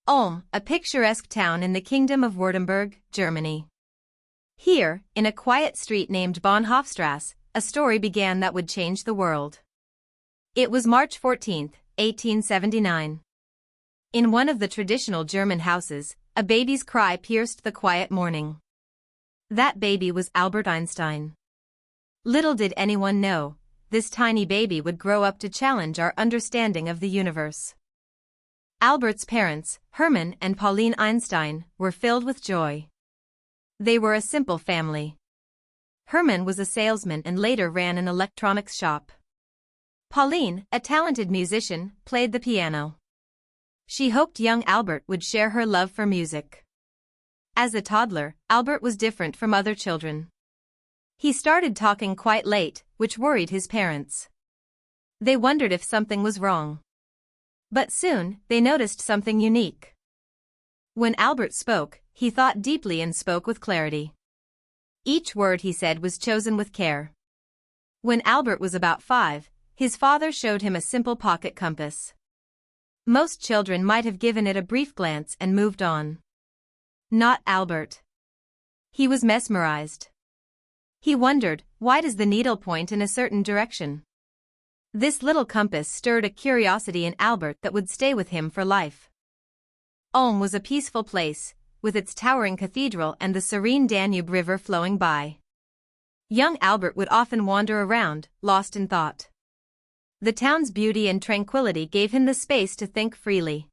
Ulm, a picturesque town in the Kingdom of Württemberg, Germany. Here, in a quiet street named Bahnhofstrasse, a story began that would change the world. It was March 14, 1879. In one of the traditional German houses, a baby's cry pierced the quiet morning. That baby was Albert Einstein. Little did anyone know, this tiny baby would grow up to challenge our understanding of the universe. Albert's parents, Hermann and Pauline Einstein, were filled with joy. They were a simple family. Hermann was a salesman and later ran an electronics shop. Pauline, a talented musician, played the piano. She hoped young Albert would share her love for music. As a toddler, Albert was different from other children. He started talking quite late, which worried his parents. They wondered if something was wrong. But soon, they noticed something unique. When Albert spoke, he thought deeply and spoke with clarity. Each word he said was chosen with care. When Albert was about 5, his father showed him a simple pocket compass. Most children might have given it a brief glance and moved on. Not Albert. He was mesmerized. He wondered, why does the needle point in a certain direction? This little compass stirred a curiosity in Albert that would stay with him for life. Ulm was a peaceful place, with its towering cathedral and the serene Danube River flowing by. Young Albert would often wander around, lost in thought. The town's beauty and tranquility gave him the space to think freely.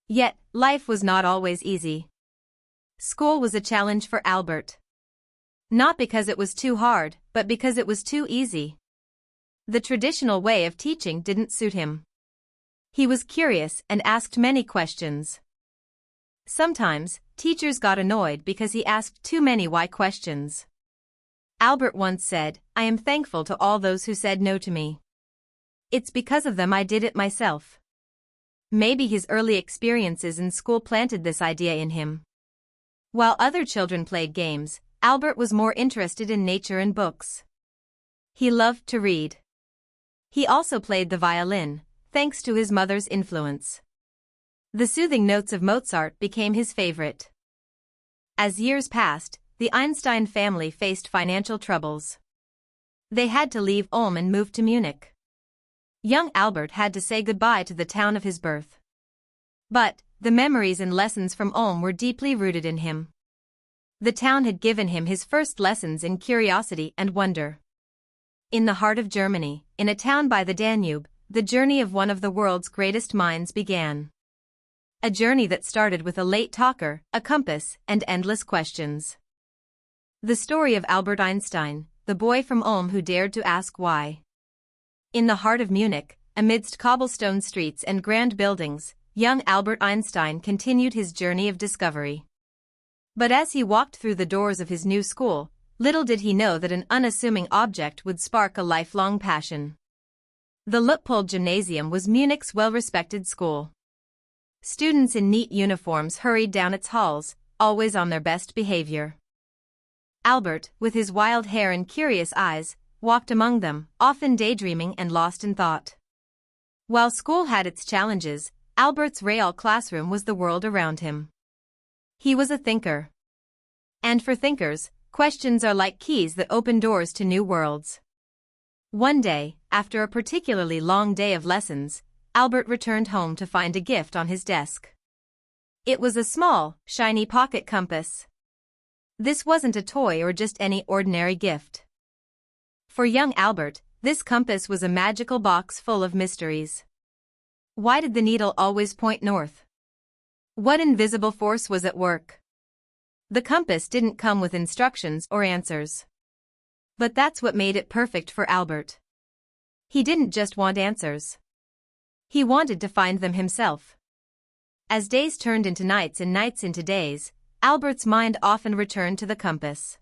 Yet, life was not always easy. School was a challenge for Albert. Not because it was too hard, but because it was too easy. The traditional way of teaching didn't suit him. He was curious and asked many questions. Sometimes, teachers got annoyed because he asked too many why questions. Albert once said, "I am thankful to all those who said no to me. It's because of them I did it myself." Maybe his early experiences in school planted this idea in him. While other children played games, Albert was more interested in nature and books. He loved to read. He also played the violin, thanks to his mother's influence. The soothing notes of Mozart became his favorite. As years passed, the Einstein family faced financial troubles. They had to leave Ulm and move to Munich. Young Albert had to say goodbye to the town of his birth. But, the memories and lessons from Ulm were deeply rooted in him. The town had given him his first lessons in curiosity and wonder. In the heart of Germany, in a town by the Danube, the journey of one of the world's greatest minds began. A journey that started with a late talker, a compass, and endless questions. The story of Albert Einstein, the boy from Ulm who dared to ask why. In the heart of Munich, amidst cobblestone streets and grand buildings, young Albert Einstein continued his journey of discovery. But as he walked through the doors of his new school, little did he know that an unassuming object would spark a lifelong passion. The Luitpold Gymnasium was Munich's well-respected school. Students in neat uniforms hurried down its halls, always on their best behavior. Albert, with his wild hair and curious eyes, walked among them, often daydreaming and lost in thought. While school had its challenges, Albert's real classroom was the world around him. He was a thinker. And for thinkers, questions are like keys that open doors to new worlds. One day, after a particularly long day of lessons, Albert returned home to find a gift on his desk. It was a small, shiny pocket compass. This wasn't a toy or just any ordinary gift. For young Albert, this compass was a magical box full of mysteries. Why did the needle always point north? What invisible force was at work? The compass didn't come with instructions or answers. But that's what made it perfect for Albert. He didn't just want answers. He wanted to find them himself. As days turned into nights and nights into days, Albert's mind often returned to the compass.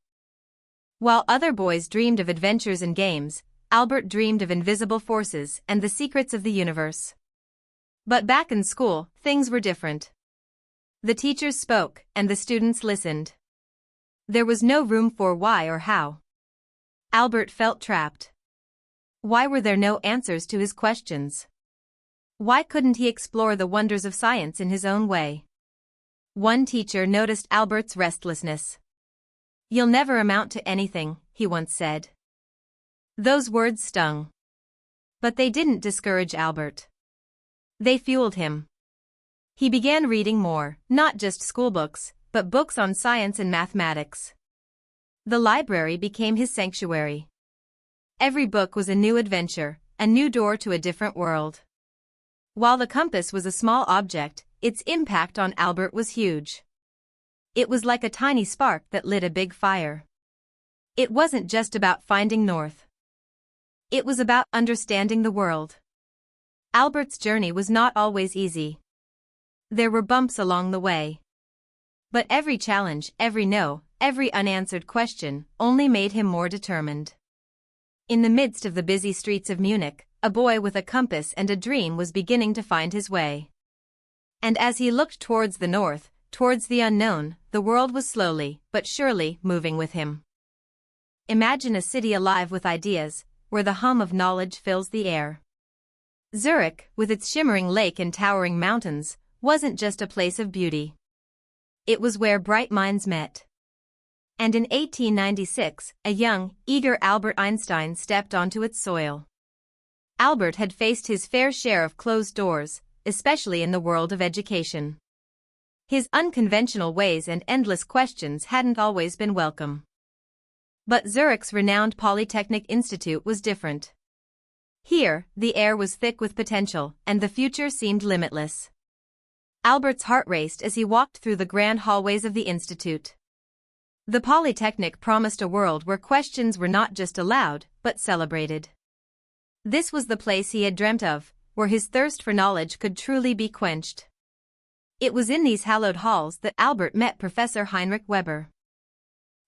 While other boys dreamed of adventures and games, Albert dreamed of invisible forces and the secrets of the universe. But back in school, things were different. The teachers spoke, and the students listened. There was no room for why or how. Albert felt trapped. Why were there no answers to his questions? Why couldn't he explore the wonders of science in his own way? One teacher noticed Albert's restlessness. "You'll never amount to anything," he once said. Those words stung. But they didn't discourage Albert. They fueled him. He began reading more, not just schoolbooks, but books on science and mathematics. The library became his sanctuary. Every book was a new adventure, a new door to a different world. While the compass was a small object, its impact on Albert was huge. It was like a tiny spark that lit a big fire. It wasn't just about finding north. It was about understanding the world. Albert's journey was not always easy. There were bumps along the way. But every challenge, every no, every unanswered question only made him more determined. In the midst of the busy streets of Munich, a boy with a compass and a dream was beginning to find his way. And as he looked towards the north, towards the unknown, the world was slowly, but surely, moving with him. Imagine a city alive with ideas, where the hum of knowledge fills the air. Zurich, with its shimmering lake and towering mountains, wasn't just a place of beauty. It was where bright minds met. And in 1896, a young, eager Albert Einstein stepped onto its soil. Albert had faced his fair share of closed doors, especially in the world of education. His unconventional ways and endless questions hadn't always been welcome. But Zurich's renowned Polytechnic Institute was different. Here, the air was thick with potential, and the future seemed limitless. Albert's heart raced as he walked through the grand hallways of the institute. The Polytechnic promised a world where questions were not just allowed, but celebrated. This was the place he had dreamt of, where his thirst for knowledge could truly be quenched. It was in these hallowed halls that Albert met Professor Heinrich Weber.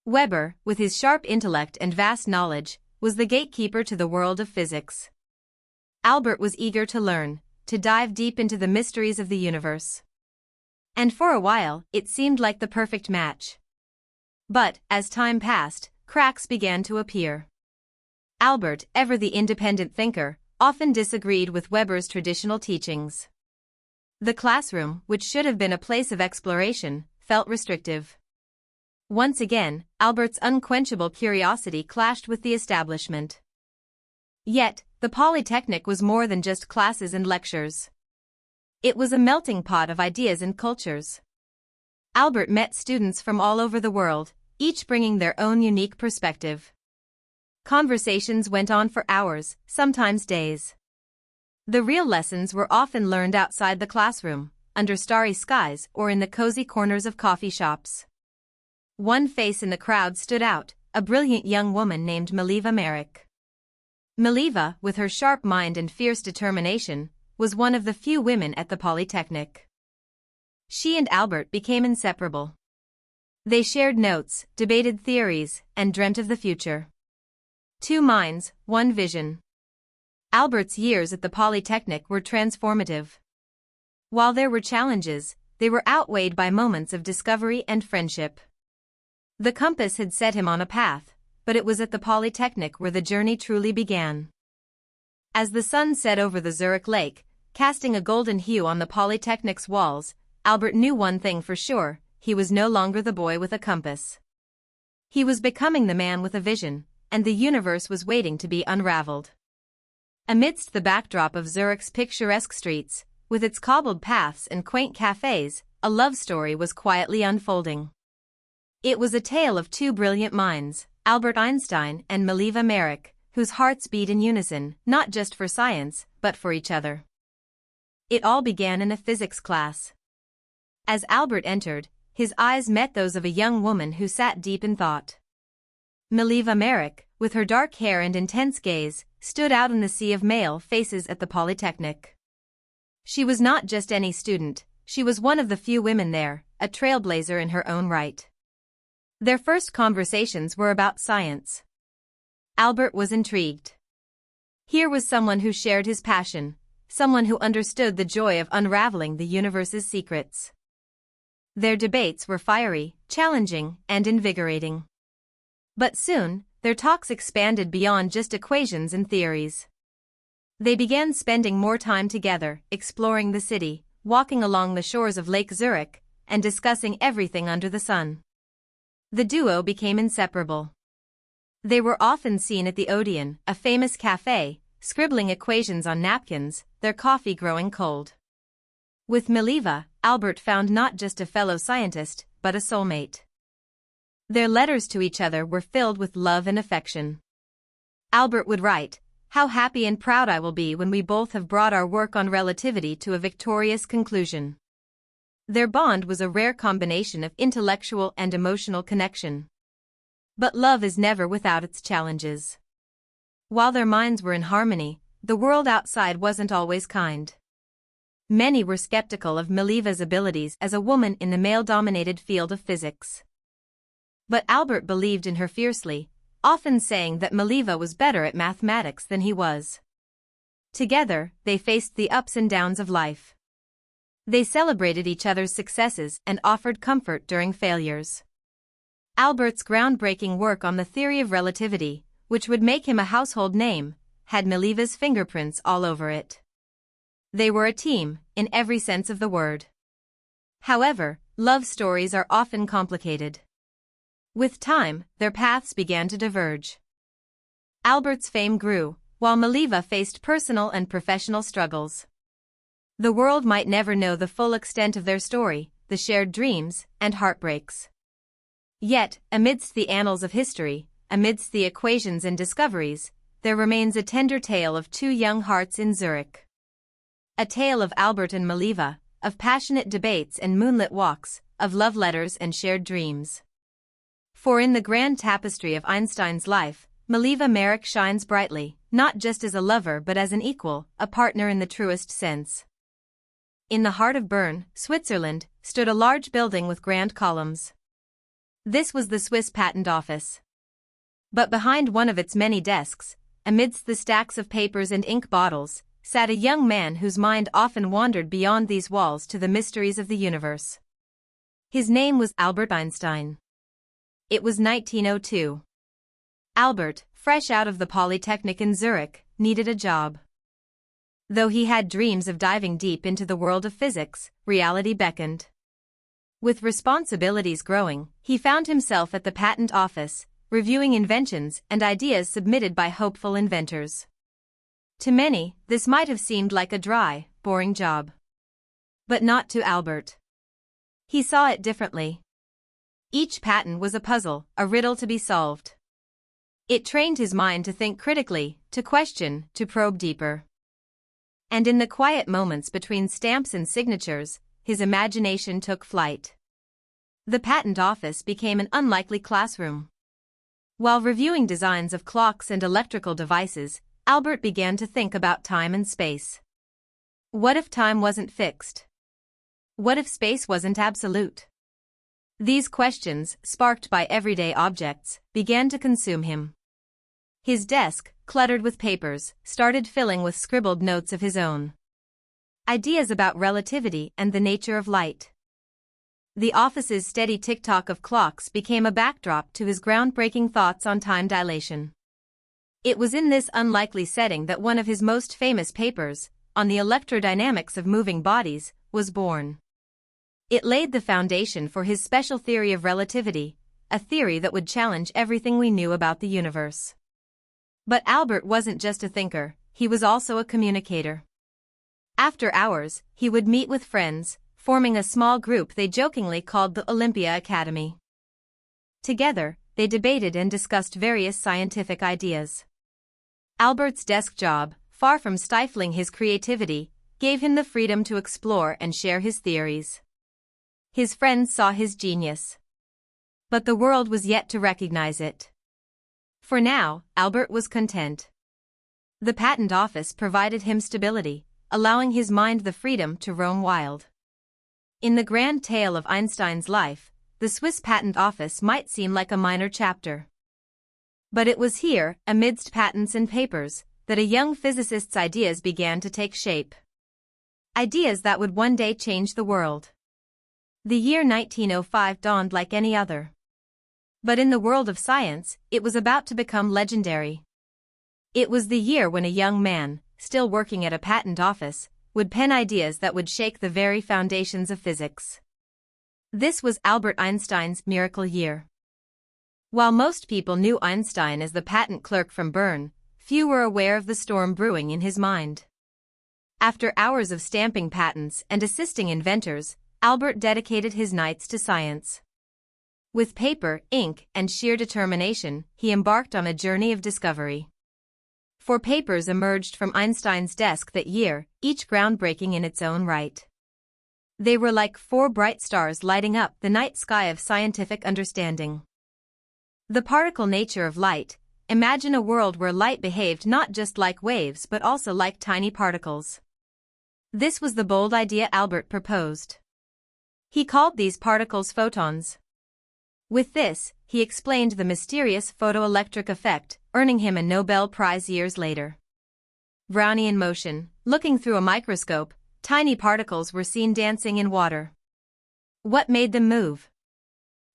Weber, with his sharp intellect and vast knowledge, was the gatekeeper to the world of physics. Albert was eager to learn, to dive deep into the mysteries of the universe. And for a while, it seemed like the perfect match. But, as time passed, cracks began to appear. Albert, ever the independent thinker, often disagreed with Weber's traditional teachings. The classroom, which should have been a place of exploration, felt restrictive. Once again, Albert's unquenchable curiosity clashed with the establishment. Yet, the Polytechnic was more than just classes and lectures. It was a melting pot of ideas and cultures. Albert met students from all over the world, each bringing their own unique perspective. Conversations went on for hours, sometimes days. The real lessons were often learned outside the classroom, under starry skies or in the cozy corners of coffee shops. One face in the crowd stood out, a brilliant young woman named Mileva Merrick. Mileva, with her sharp mind and fierce determination, was one of the few women at the Polytechnic. She and Albert became inseparable. They shared notes, debated theories, and dreamt of the future. Two minds, one vision. Albert's years at the Polytechnic were transformative. While there were challenges, they were outweighed by moments of discovery and friendship. The compass had set him on a path, but it was at the Polytechnic where the journey truly began. As the sun set over the Zurich lake, casting a golden hue on the Polytechnic's walls, Albert knew one thing for sure: he was no longer the boy with a compass. He was becoming the man with a vision, and the universe was waiting to be unraveled. Amidst the backdrop of Zurich's picturesque streets, with its cobbled paths and quaint cafes, a love story was quietly unfolding. It was a tale of two brilliant minds, Albert Einstein and Mileva Merrick, whose hearts beat in unison, not just for science, but for each other. It all began in a physics class. As Albert entered, his eyes met those of a young woman who sat deep in thought. Mileva Merrick, with her dark hair and intense gaze, stood out in the sea of male faces at the Polytechnic. She was not just any student, she was one of the few women there, a trailblazer in her own right. Their first conversations were about science. Albert was intrigued. Here was someone who shared his passion, someone who understood the joy of unraveling the universe's secrets. Their debates were fiery, challenging, and invigorating. But soon, their talks expanded beyond just equations and theories. They began spending more time together, exploring the city, walking along the shores of Lake Zurich, and discussing everything under the sun. The duo became inseparable. They were often seen at the Odeon, a famous cafe, scribbling equations on napkins, their coffee growing cold. With Mileva, Albert found not just a fellow scientist, but a soulmate. Their letters to each other were filled with love and affection. Albert would write, "How happy and proud I will be when we both have brought our work on relativity to a victorious conclusion." Their bond was a rare combination of intellectual and emotional connection. But love is never without its challenges. While their minds were in harmony, the world outside wasn't always kind. Many were skeptical of Mileva's abilities as a woman in the male-dominated field of physics. But Albert believed in her fiercely, often saying that Mileva was better at mathematics than he was. Together, they faced the ups and downs of life. They celebrated each other's successes and offered comfort during failures. Albert's groundbreaking work on the theory of relativity, which would make him a household name, had Mileva's fingerprints all over it. They were a team, in every sense of the word. However, love stories are often complicated. With time, their paths began to diverge. Albert's fame grew, while Mileva faced personal and professional struggles. The world might never know the full extent of their story, the shared dreams and heartbreaks. Yet, amidst the annals of history, amidst the equations and discoveries, there remains a tender tale of two young hearts in Zurich. A tale of Albert and Mileva, of passionate debates and moonlit walks, of love letters and shared dreams. For in the grand tapestry of Einstein's life, Mileva Merrick shines brightly, not just as a lover but as an equal, a partner in the truest sense. In the heart of Bern, Switzerland, stood a large building with grand columns. This was the Swiss Patent Office. But behind one of its many desks, amidst the stacks of papers and ink bottles, sat a young man whose mind often wandered beyond these walls to the mysteries of the universe. His name was Albert Einstein. It was 1902. Albert, fresh out of the Polytechnic in Zurich, needed a job. Though he had dreams of diving deep into the world of physics, reality beckoned. With responsibilities growing, he found himself at the patent office, reviewing inventions and ideas submitted by hopeful inventors. To many, this might have seemed like a dry, boring job. But not to Albert. He saw it differently. Each patent was a puzzle, a riddle to be solved. It trained his mind to think critically, to question, to probe deeper. And in the quiet moments between stamps and signatures, his imagination took flight. The patent office became an unlikely classroom. While reviewing designs of clocks and electrical devices, Albert began to think about time and space. What if time wasn't fixed? What if space wasn't absolute? These questions, sparked by everyday objects, began to consume him. His desk, cluttered with papers, started filling with scribbled notes of his own. Ideas about relativity and the nature of light. The office's steady tick-tock of clocks became a backdrop to his groundbreaking thoughts on time dilation. It was in this unlikely setting that one of his most famous papers, on the electrodynamics of moving bodies, was born. It laid the foundation for his special theory of relativity, a theory that would challenge everything we knew about the universe. But Albert wasn't just a thinker, he was also a communicator. After hours, he would meet with friends, forming a small group they jokingly called the Olympia Academy. Together, they debated and discussed various scientific ideas. Albert's desk job, far from stifling his creativity, gave him the freedom to explore and share his theories. His friends saw his genius. But the world was yet to recognize it. For now, Albert was content. The patent office provided him stability, allowing his mind the freedom to roam wild. In the grand tale of Einstein's life, the Swiss Patent Office might seem like a minor chapter. But it was here, amidst patents and papers, that a young physicist's ideas began to take shape. Ideas that would one day change the world. The year 1905 dawned like any other. But in the world of science, it was about to become legendary. It was the year when a young man, still working at a patent office, would pen ideas that would shake the very foundations of physics. This was Albert Einstein's miracle year. While most people knew Einstein as the patent clerk from Bern, few were aware of the storm brewing in his mind. After hours of stamping patents and assisting inventors, Albert dedicated his nights to science. With paper, ink, and sheer determination, he embarked on a journey of discovery. 4 papers emerged from Einstein's desk that year, each groundbreaking in its own right. They were like 4 bright stars lighting up the night sky of scientific understanding. The particle nature of light. Imagine a world where light behaved not just like waves but also like tiny particles. This was the bold idea Albert proposed. He called these particles photons. With this, he explained the mysterious photoelectric effect, earning him a Nobel Prize years later. Brownian motion. Looking through a microscope, tiny particles were seen dancing in water. What made them move?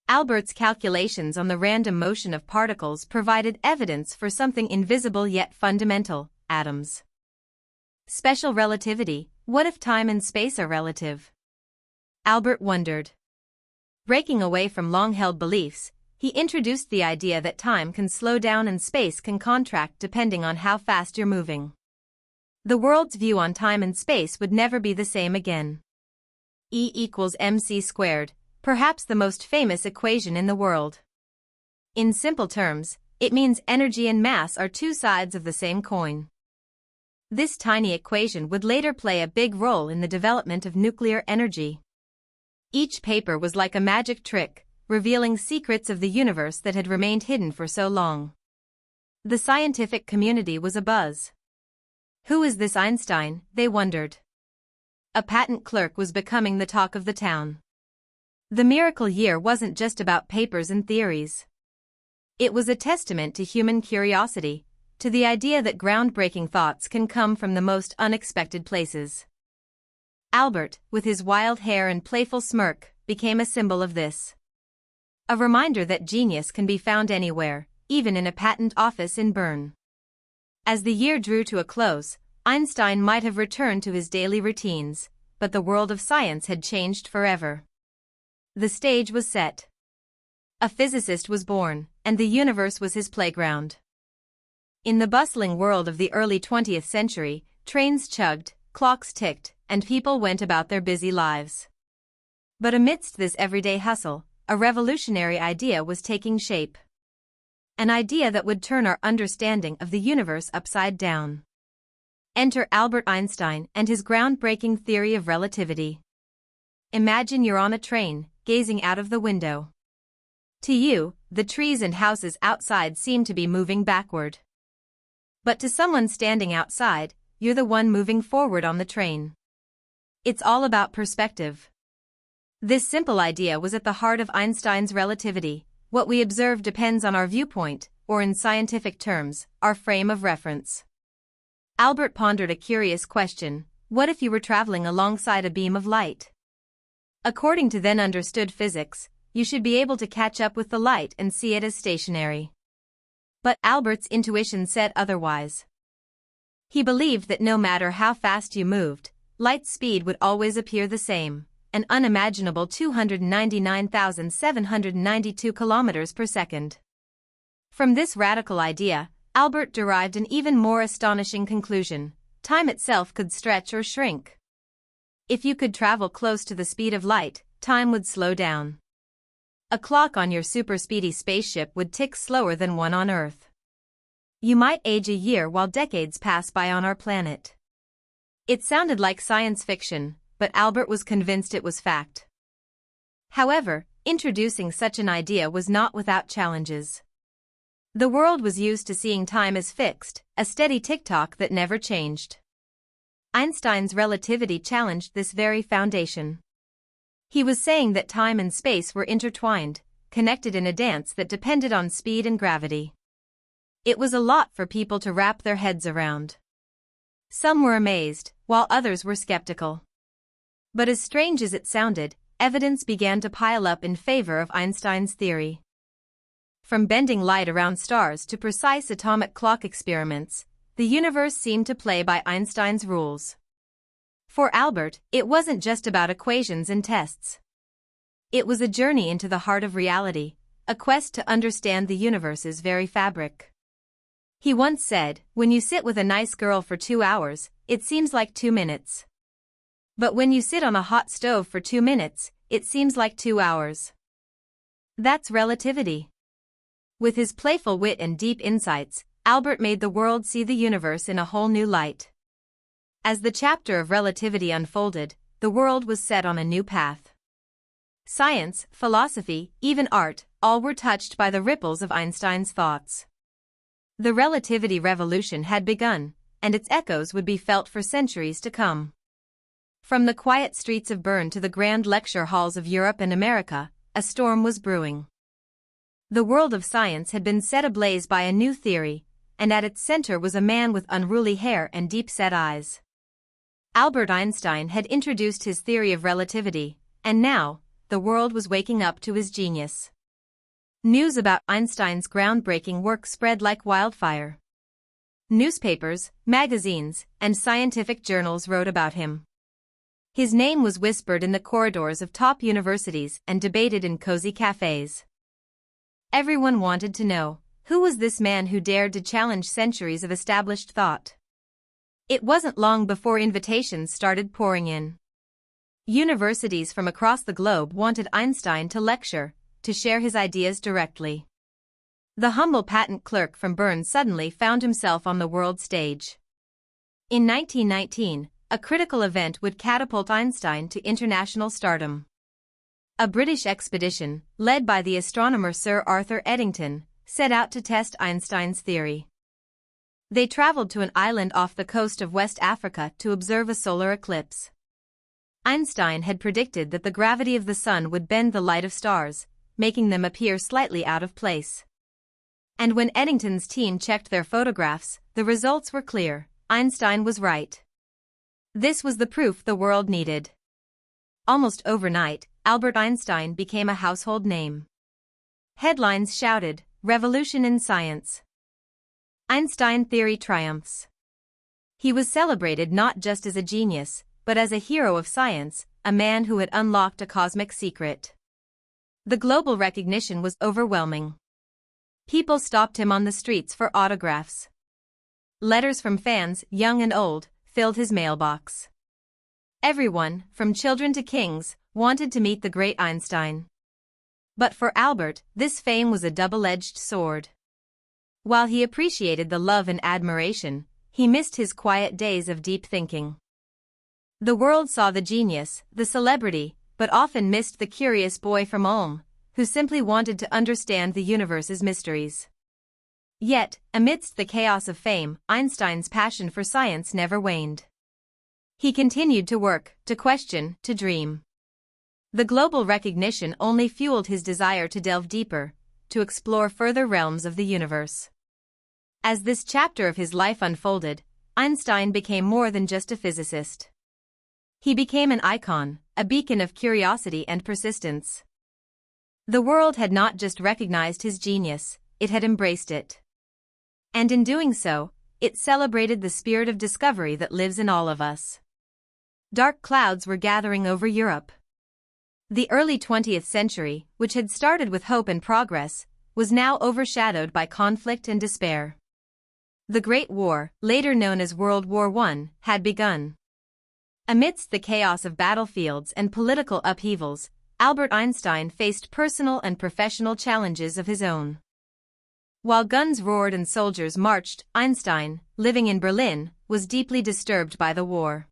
Albert's calculations on the random motion of particles provided evidence for something invisible yet fundamental: atoms. Special relativity. What if time and space are relative? Albert wondered. Breaking away from long-held beliefs, he introduced the idea that time can slow down and space can contract depending on how fast you're moving. The world's view on time and space would never be the same again. E equals mc squared, perhaps the most famous equation in the world. In simple terms, it means energy and mass are 2 sides of the same coin. This tiny equation would later play a big role in the development of nuclear energy. Each paper was like a magic trick, revealing secrets of the universe that had remained hidden for so long. The scientific community was abuzz. Who is this Einstein, they wondered. A patent clerk was becoming the talk of the town. The miracle year wasn't just about papers and theories. It was a testament to human curiosity, to the idea that groundbreaking thoughts can come from the most unexpected places. Albert, with his wild hair and playful smirk, became a symbol of this. A reminder that genius can be found anywhere, even in a patent office in Bern. As the year drew to a close, Einstein might have returned to his daily routines, but the world of science had changed forever. The stage was set. A physicist was born, and the universe was his playground. In the bustling world of the early 20th century, trains chugged, clocks ticked, and people went about their busy lives. But amidst this everyday hustle, a revolutionary idea was taking shape. An idea that would turn our understanding of the universe upside down. Enter Albert Einstein and his groundbreaking theory of relativity. Imagine you're on a train, gazing out of the window. To you, the trees and houses outside seem to be moving backward. But to someone standing outside, you're the one moving forward on the train. It's all about perspective. This simple idea was at the heart of Einstein's relativity. What we observe depends on our viewpoint, or in scientific terms, our frame of reference. Albert pondered a curious question: what if you were traveling alongside a beam of light? According to then understood physics, you should be able to catch up with the light and see it as stationary. But Albert's intuition said otherwise. He believed that no matter how fast you moved, light's speed would always appear the same, an unimaginable 299,792 kilometers per second. From this radical idea, Albert derived an even more astonishing conclusion: time itself could stretch or shrink. If you could travel close to the speed of light, time would slow down. A clock on your super-speedy spaceship would tick slower than one on Earth. You might age a year while decades pass by on our planet. It sounded like science fiction, but Albert was convinced it was fact. However, introducing such an idea was not without challenges. The world was used to seeing time as fixed, a steady tick-tock that never changed. Einstein's relativity challenged this very foundation. He was saying that time and space were intertwined, connected in a dance that depended on speed and gravity. It was a lot for people to wrap their heads around. Some were amazed, while others were skeptical. But as strange as it sounded, evidence began to pile up in favor of Einstein's theory. From bending light around stars to precise atomic clock experiments, the universe seemed to play by Einstein's rules. For Albert, it wasn't just about equations and tests. It was a journey into the heart of reality, a quest to understand the universe's very fabric. He once said, "When you sit with a nice girl for 2 hours, it seems like 2 minutes. But when you sit on a hot stove for 2 minutes, it seems like 2 hours." That's relativity. With his playful wit and deep insights, Albert made the world see the universe in a whole new light. As the chapter of relativity unfolded, the world was set on a new path. Science, philosophy, even art, all were touched by the ripples of Einstein's thoughts. The Relativity Revolution had begun, and its echoes would be felt for centuries to come. From the quiet streets of Bern to the grand lecture halls of Europe and America, a storm was brewing. The world of science had been set ablaze by a new theory, and at its center was a man with unruly hair and deep-set eyes. Albert Einstein had introduced his theory of relativity, and now, the world was waking up to his genius. News about Einstein's groundbreaking work spread like wildfire. Newspapers, magazines, and scientific journals wrote about him. His name was whispered in the corridors of top universities and debated in cozy cafes. Everyone wanted to know, who was this man who dared to challenge centuries of established thought? It wasn't long before invitations started pouring in. Universities from across the globe wanted Einstein to lecture, to share his ideas directly. The humble patent clerk from Bern suddenly found himself on the world stage. In 1919, a critical event would catapult Einstein to international stardom. A British expedition, led by the astronomer Sir Arthur Eddington, set out to test Einstein's theory. They traveled to an island off the coast of West Africa to observe a solar eclipse. Einstein had predicted that the gravity of the sun would bend the light of stars, making them appear slightly out of place. And when Eddington's team checked their photographs, the results were clear: Einstein was right. This was the proof the world needed. Almost overnight, Albert Einstein became a household name. Headlines shouted, "Revolution in Science. Einstein theory triumphs." He was celebrated not just as a genius, but as a hero of science, a man who had unlocked a cosmic secret. The global recognition was overwhelming. People stopped him on the streets for autographs. Letters from fans, young and old, filled his mailbox. Everyone, from children to kings, wanted to meet the great Einstein. But for Albert, this fame was a double-edged sword. While he appreciated the love and admiration, he missed his quiet days of deep thinking. The world saw the genius, the celebrity, but often missed the curious boy from Ulm, who simply wanted to understand the universe's mysteries. Yet, amidst the chaos of fame, Einstein's passion for science never waned. He continued to work, to question, to dream. The global recognition only fueled his desire to delve deeper, to explore further realms of the universe. As this chapter of his life unfolded, Einstein became more than just a physicist. He became an icon, a beacon of curiosity and persistence. The world had not just recognized his genius, it had embraced it. And in doing so, it celebrated the spirit of discovery that lives in all of us. Dark clouds were gathering over Europe. The early 20th century, which had started with hope and progress, was now overshadowed by conflict and despair. The Great War, later known as World War I, had begun. Amidst the chaos of battlefields and political upheavals, Albert Einstein faced personal and professional challenges of his own. While guns roared and soldiers marched, Einstein, living in Berlin, was deeply disturbed by the war.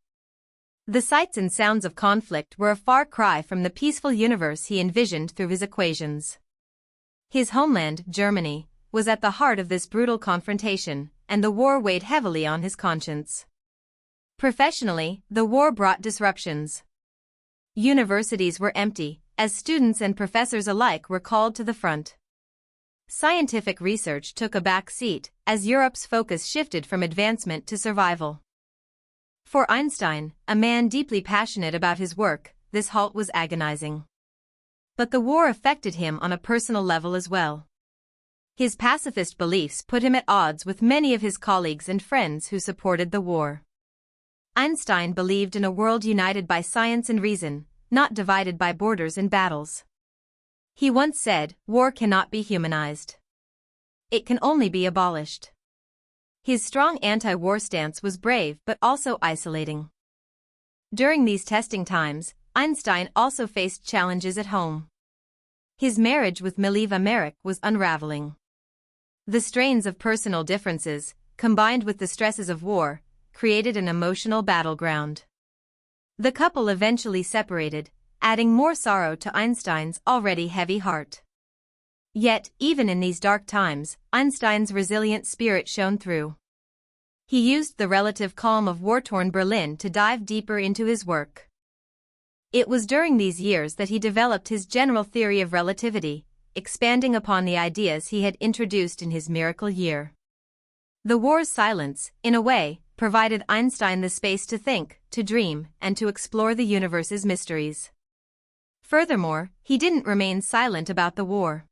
The sights and sounds of conflict were a far cry from the peaceful universe he envisioned through his equations. His homeland, Germany, was at the heart of this brutal confrontation, and the war weighed heavily on his conscience. Professionally, the war brought disruptions. Universities were empty, as students and professors alike were called to the front. Scientific research took a back seat, as Europe's focus shifted from advancement to survival. For Einstein, a man deeply passionate about his work, this halt was agonizing. But the war affected him on a personal level as well. His pacifist beliefs put him at odds with many of his colleagues and friends who supported the war. Einstein believed in a world united by science and reason, not divided by borders and battles. He once said, "War cannot be humanized. It can only be abolished." His strong anti-war stance was brave but also isolating. During these testing times, Einstein also faced challenges at home. His marriage with Mileva Merrick was unraveling. The strains of personal differences, combined with the stresses of war, created an emotional battleground. The couple eventually separated, adding more sorrow to Einstein's already heavy heart. Yet, even in these dark times, Einstein's resilient spirit shone through. He used the relative calm of war-torn Berlin to dive deeper into his work. It was during these years that he developed his general theory of relativity, expanding upon the ideas he had introduced in his miracle year. The war's silence, in a way, provided Einstein the space to think, to dream, and to explore the universe's mysteries. Furthermore, he didn't remain silent about the war.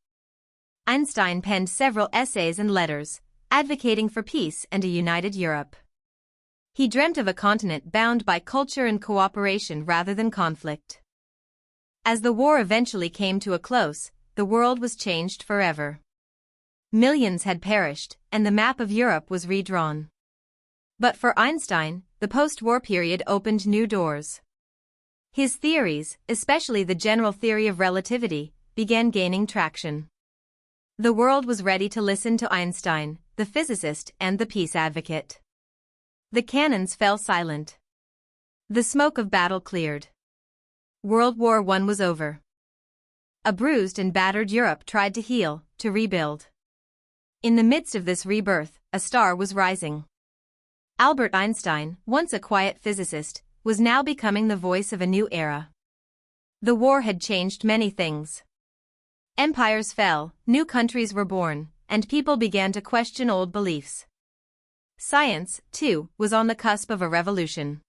Einstein penned several essays and letters, advocating for peace and a united Europe. He dreamt of a continent bound by culture and cooperation rather than conflict. As the war eventually came to a close, the world was changed forever. Millions had perished, and the map of Europe was redrawn. But for Einstein, the post-war period opened new doors. His theories, especially the general theory of relativity, began gaining traction. The world was ready to listen to Einstein, the physicist and the peace advocate. The cannons fell silent. The smoke of battle cleared. World War I was over. A bruised and battered Europe tried to heal, to rebuild. In the midst of this rebirth, a star was rising. Albert Einstein, once a quiet physicist, was now becoming the voice of a new era. The war had changed many things. Empires fell, new countries were born, and people began to question old beliefs. Science, too, was on the cusp of a revolution.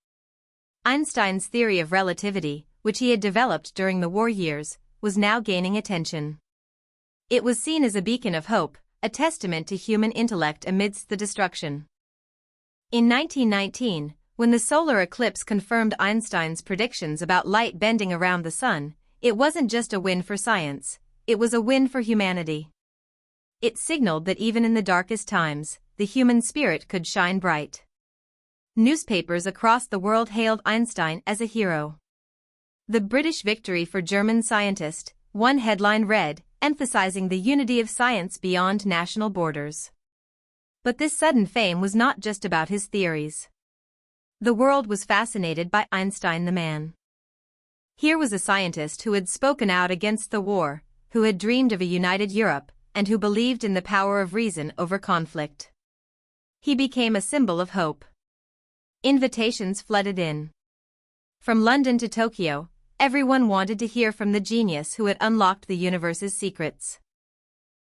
Einstein's theory of relativity, which he had developed during the war years, was now gaining attention. It was seen as a beacon of hope, a testament to human intellect amidst the destruction. In 1919, when the solar eclipse confirmed Einstein's predictions about light bending around the sun, it wasn't just a win for science, it was a win for humanity. It signaled that even in the darkest times, the human spirit could shine bright. Newspapers across the world hailed Einstein as a hero. The British victory for German scientist, one headline read, emphasizing the unity of science beyond national borders. But this sudden fame was not just about his theories. The world was fascinated by Einstein the man. Here was a scientist who had spoken out against the war, who had dreamed of a united Europe, and who believed in the power of reason over conflict. He became a symbol of hope. Invitations flooded in. From London to Tokyo, everyone wanted to hear from the genius who had unlocked the universe's secrets.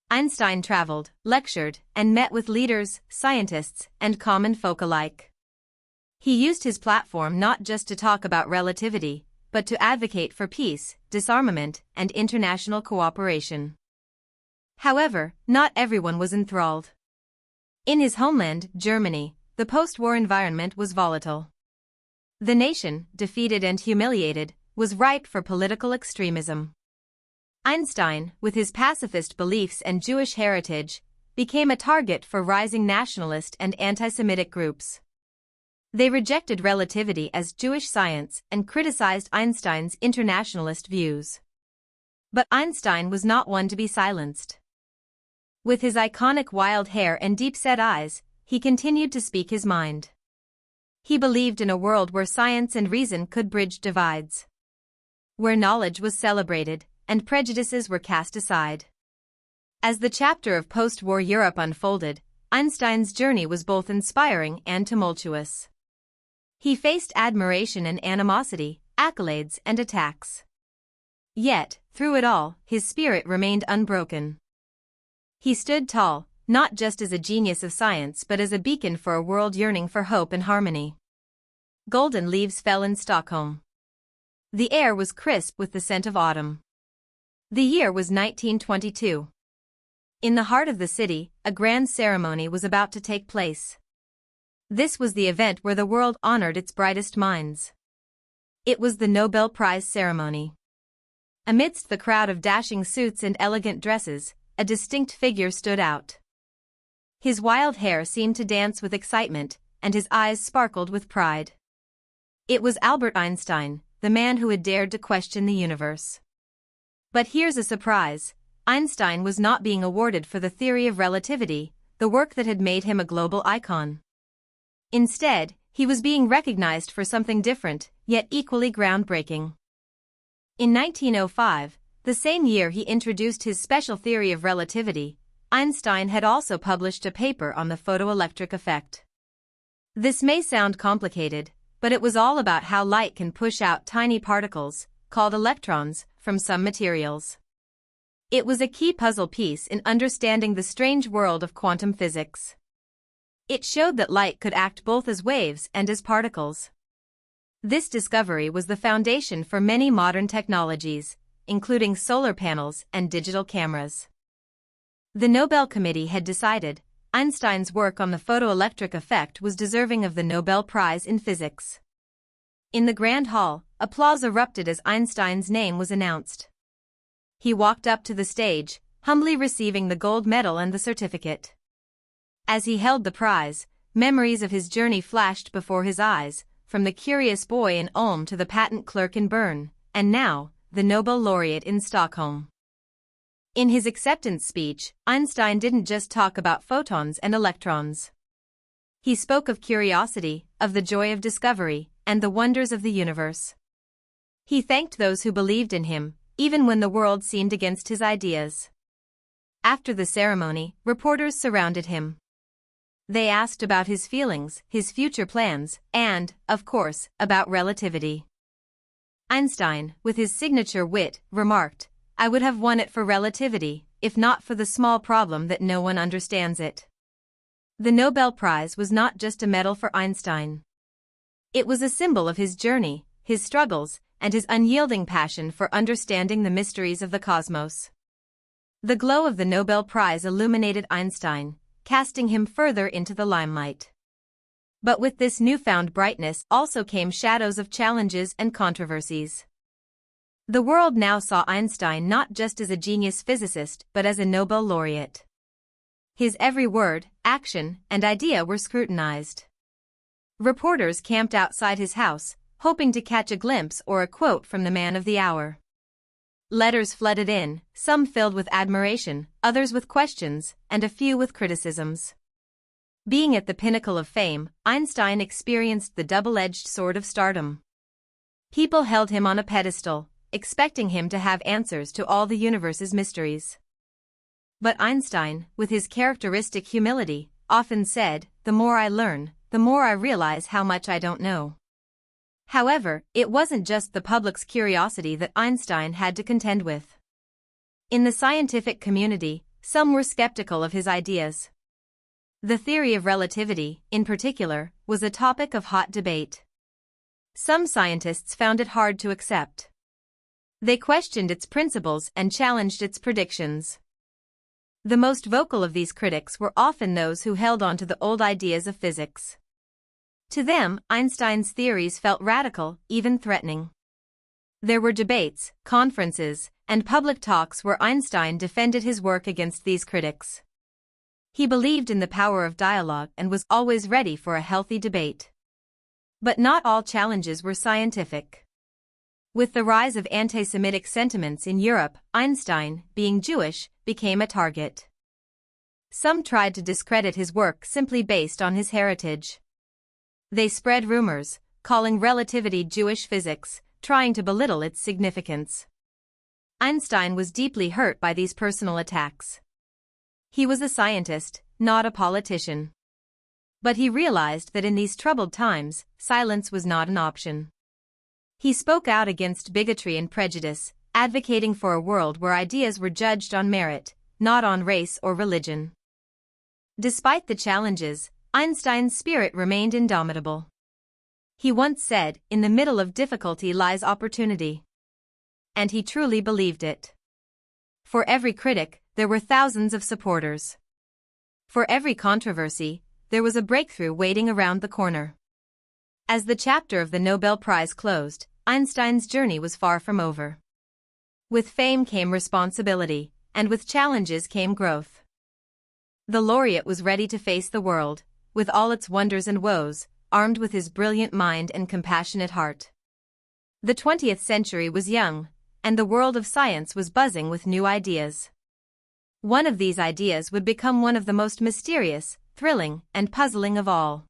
Einstein traveled, lectured, and met with leaders, scientists, and common folk alike. He used his platform not just to talk about relativity, but to advocate for peace, disarmament, and international cooperation. However, not everyone was enthralled. In his homeland, Germany, the post-war environment was volatile. The nation, defeated and humiliated, was ripe for political extremism. Einstein, with his pacifist beliefs and Jewish heritage, became a target for rising nationalist and anti-Semitic groups. They rejected relativity as Jewish science and criticized Einstein's internationalist views. But Einstein was not one to be silenced. With his iconic wild hair and deep-set eyes, he continued to speak his mind. He believed in a world where science and reason could bridge divides, where knowledge was celebrated and prejudices were cast aside. As the chapter of post-war Europe unfolded, Einstein's journey was both inspiring and tumultuous. He faced admiration and animosity, accolades and attacks. Yet, through it all, his spirit remained unbroken. He stood tall, not just as a genius of science but as a beacon for a world yearning for hope and harmony. Golden leaves fell in Stockholm. The air was crisp with the scent of autumn. The year was 1922. In the heart of the city, a grand ceremony was about to take place. This was the event where the world honored its brightest minds. It was the Nobel Prize ceremony. Amidst the crowd of dashing suits and elegant dresses, a distinct figure stood out. His wild hair seemed to dance with excitement, and his eyes sparkled with pride. It was Albert Einstein, the man who had dared to question the universe. But here's a surprise: Einstein was not being awarded for the theory of relativity, the work that had made him a global icon. Instead, he was being recognized for something different, yet equally groundbreaking. In 1905, the same year he introduced his special theory of relativity, Einstein had also published a paper on the photoelectric effect. This may sound complicated, but it was all about how light can push out tiny particles, called electrons, from some materials. It was a key puzzle piece in understanding the strange world of quantum physics. It showed that light could act both as waves and as particles. This discovery was the foundation for many modern technologies, including solar panels and digital cameras. The Nobel Committee had decided Einstein's work on the photoelectric effect was deserving of the Nobel Prize in Physics. In the Grand Hall, applause erupted as Einstein's name was announced. He walked up to the stage, humbly receiving the gold medal and the certificate. As he held the prize, memories of his journey flashed before his eyes, from the curious boy in Ulm to the patent clerk in Bern, and now, the Nobel Laureate in Stockholm. In his acceptance speech, Einstein didn't just talk about photons and electrons. He spoke of curiosity, of the joy of discovery, and the wonders of the universe. He thanked those who believed in him, even when the world seemed against his ideas. After the ceremony, reporters surrounded him. They asked about his feelings, his future plans, and, of course, about relativity. Einstein, with his signature wit, remarked, "I would have won it for relativity, if not for the small problem that no one understands it." The Nobel Prize was not just a medal for Einstein. It was a symbol of his journey, his struggles, and his unyielding passion for understanding the mysteries of the cosmos. The glow of the Nobel Prize illuminated Einstein, casting him further into the limelight. But with this newfound brightness also came shadows of challenges and controversies. The world now saw Einstein not just as a genius physicist but as a Nobel laureate. His every word, action, and idea were scrutinized. Reporters camped outside his house, hoping to catch a glimpse or a quote from the man of the hour. Letters flooded in, some filled with admiration, others with questions, and a few with criticisms. Being at the pinnacle of fame, Einstein experienced the double-edged sword of stardom. People held him on a pedestal, expecting him to have answers to all the universe's mysteries. But Einstein, with his characteristic humility, often said, "The more I learn, the more I realize how much I don't know." However, it wasn't just the public's curiosity that Einstein had to contend with. In the scientific community, some were skeptical of his ideas. The theory of relativity, in particular, was a topic of hot debate. Some scientists found it hard to accept. They questioned its principles and challenged its predictions. The most vocal of these critics were often those who held on to the old ideas of physics. To them, Einstein's theories felt radical, even threatening. There were debates, conferences, and public talks where Einstein defended his work against these critics. He believed in the power of dialogue and was always ready for a healthy debate. But not all challenges were scientific. With the rise of anti-Semitic sentiments in Europe, Einstein, being Jewish, became a target. Some tried to discredit his work simply based on his heritage. They spread rumors, calling relativity Jewish physics, trying to belittle its significance. Einstein was deeply hurt by these personal attacks. He was a scientist, not a politician. But he realized that in these troubled times, silence was not an option. He spoke out against bigotry and prejudice, advocating for a world where ideas were judged on merit, not on race or religion. Despite the challenges, Einstein's spirit remained indomitable. He once said, "In the middle of difficulty lies opportunity." And he truly believed it. For every critic, there were thousands of supporters. For every controversy, there was a breakthrough waiting around the corner. As the chapter of the Nobel Prize closed, Einstein's journey was far from over. With fame came responsibility, and with challenges came growth. The laureate was ready to face the world, with all its wonders and woes, armed with his brilliant mind and compassionate heart. The 20th century was young, and the world of science was buzzing with new ideas. One of these ideas would become one of the most mysterious, thrilling, and puzzling of all.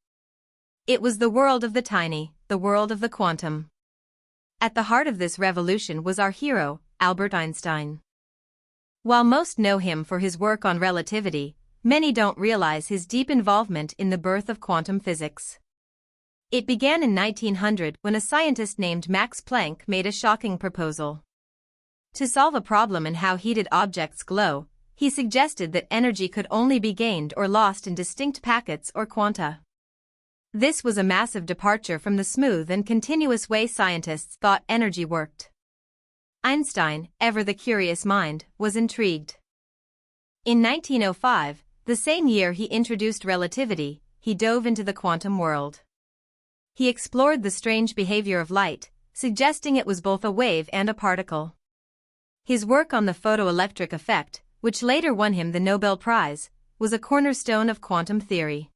It was the world of the tiny, the world of the quantum. At the heart of this revolution was our hero, Albert Einstein. While most know him for his work on relativity, many don't realize his deep involvement in the birth of quantum physics. It began in 1900 when a scientist named Max Planck made a shocking proposal. To solve a problem in how heated objects glow, he suggested that energy could only be gained or lost in distinct packets or quanta. This was a massive departure from the smooth and continuous way scientists thought energy worked. Einstein, ever the curious mind, was intrigued. In 1905, the same year he introduced relativity, he dove into the quantum world. He explored the strange behavior of light, suggesting it was both a wave and a particle. His work on the photoelectric effect, which later won him the Nobel Prize, was a cornerstone of quantum theory.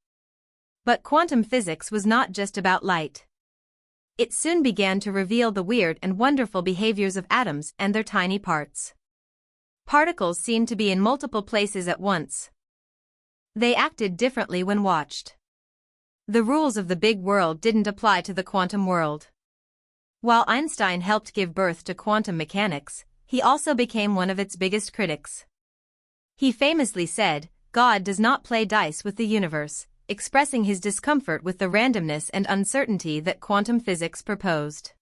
But quantum physics was not just about light. It soon began to reveal the weird and wonderful behaviors of atoms and their tiny parts. Particles seemed to be in multiple places at once. They acted differently when watched. The rules of the big world didn't apply to the quantum world. While Einstein helped give birth to quantum mechanics, he also became one of its biggest critics. He famously said, "God does not play dice with the universe," expressing his discomfort with the randomness and uncertainty that quantum physics proposed.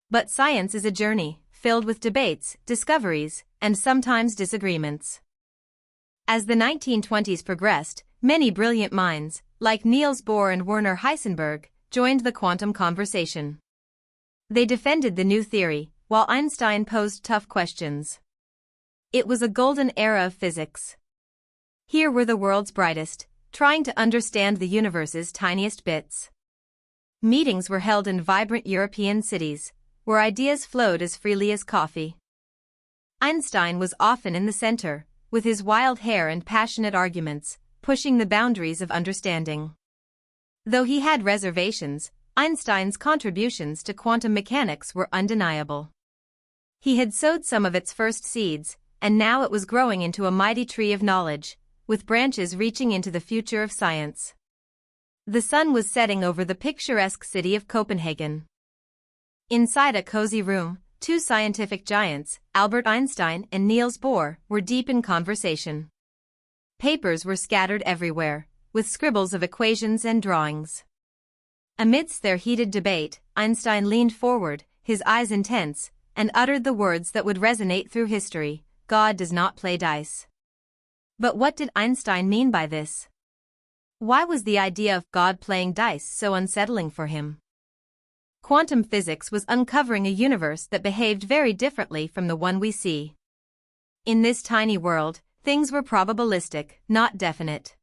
But science is a journey, filled with debates, discoveries, and sometimes disagreements. As the 1920s progressed, many brilliant minds, like Niels Bohr and Werner Heisenberg, joined the quantum conversation. They defended the new theory, while Einstein posed tough questions. It was a golden era of physics. Here were the world's brightest, trying to understand the universe's tiniest bits. Meetings were held in vibrant European cities, where ideas flowed as freely as coffee. Einstein was often in the center, with his wild hair and passionate arguments, pushing the boundaries of understanding. Though he had reservations, Einstein's contributions to quantum mechanics were undeniable. He had sowed some of its first seeds, and now it was growing into a mighty tree of knowledge, with branches reaching into the future of science. The sun was setting over the picturesque city of Copenhagen. Inside a cozy room, two scientific giants, Albert Einstein and Niels Bohr, were deep in conversation. Papers were scattered everywhere, with scribbles of equations and drawings. Amidst their heated debate, Einstein leaned forward, his eyes intense, and uttered the words that would resonate through history: "God does not play dice." But what did Einstein mean by this? Why was the idea of God playing dice so unsettling for him? Quantum physics was uncovering a universe that behaved very differently from the one we see. In this tiny world, things were probabilistic, not definite.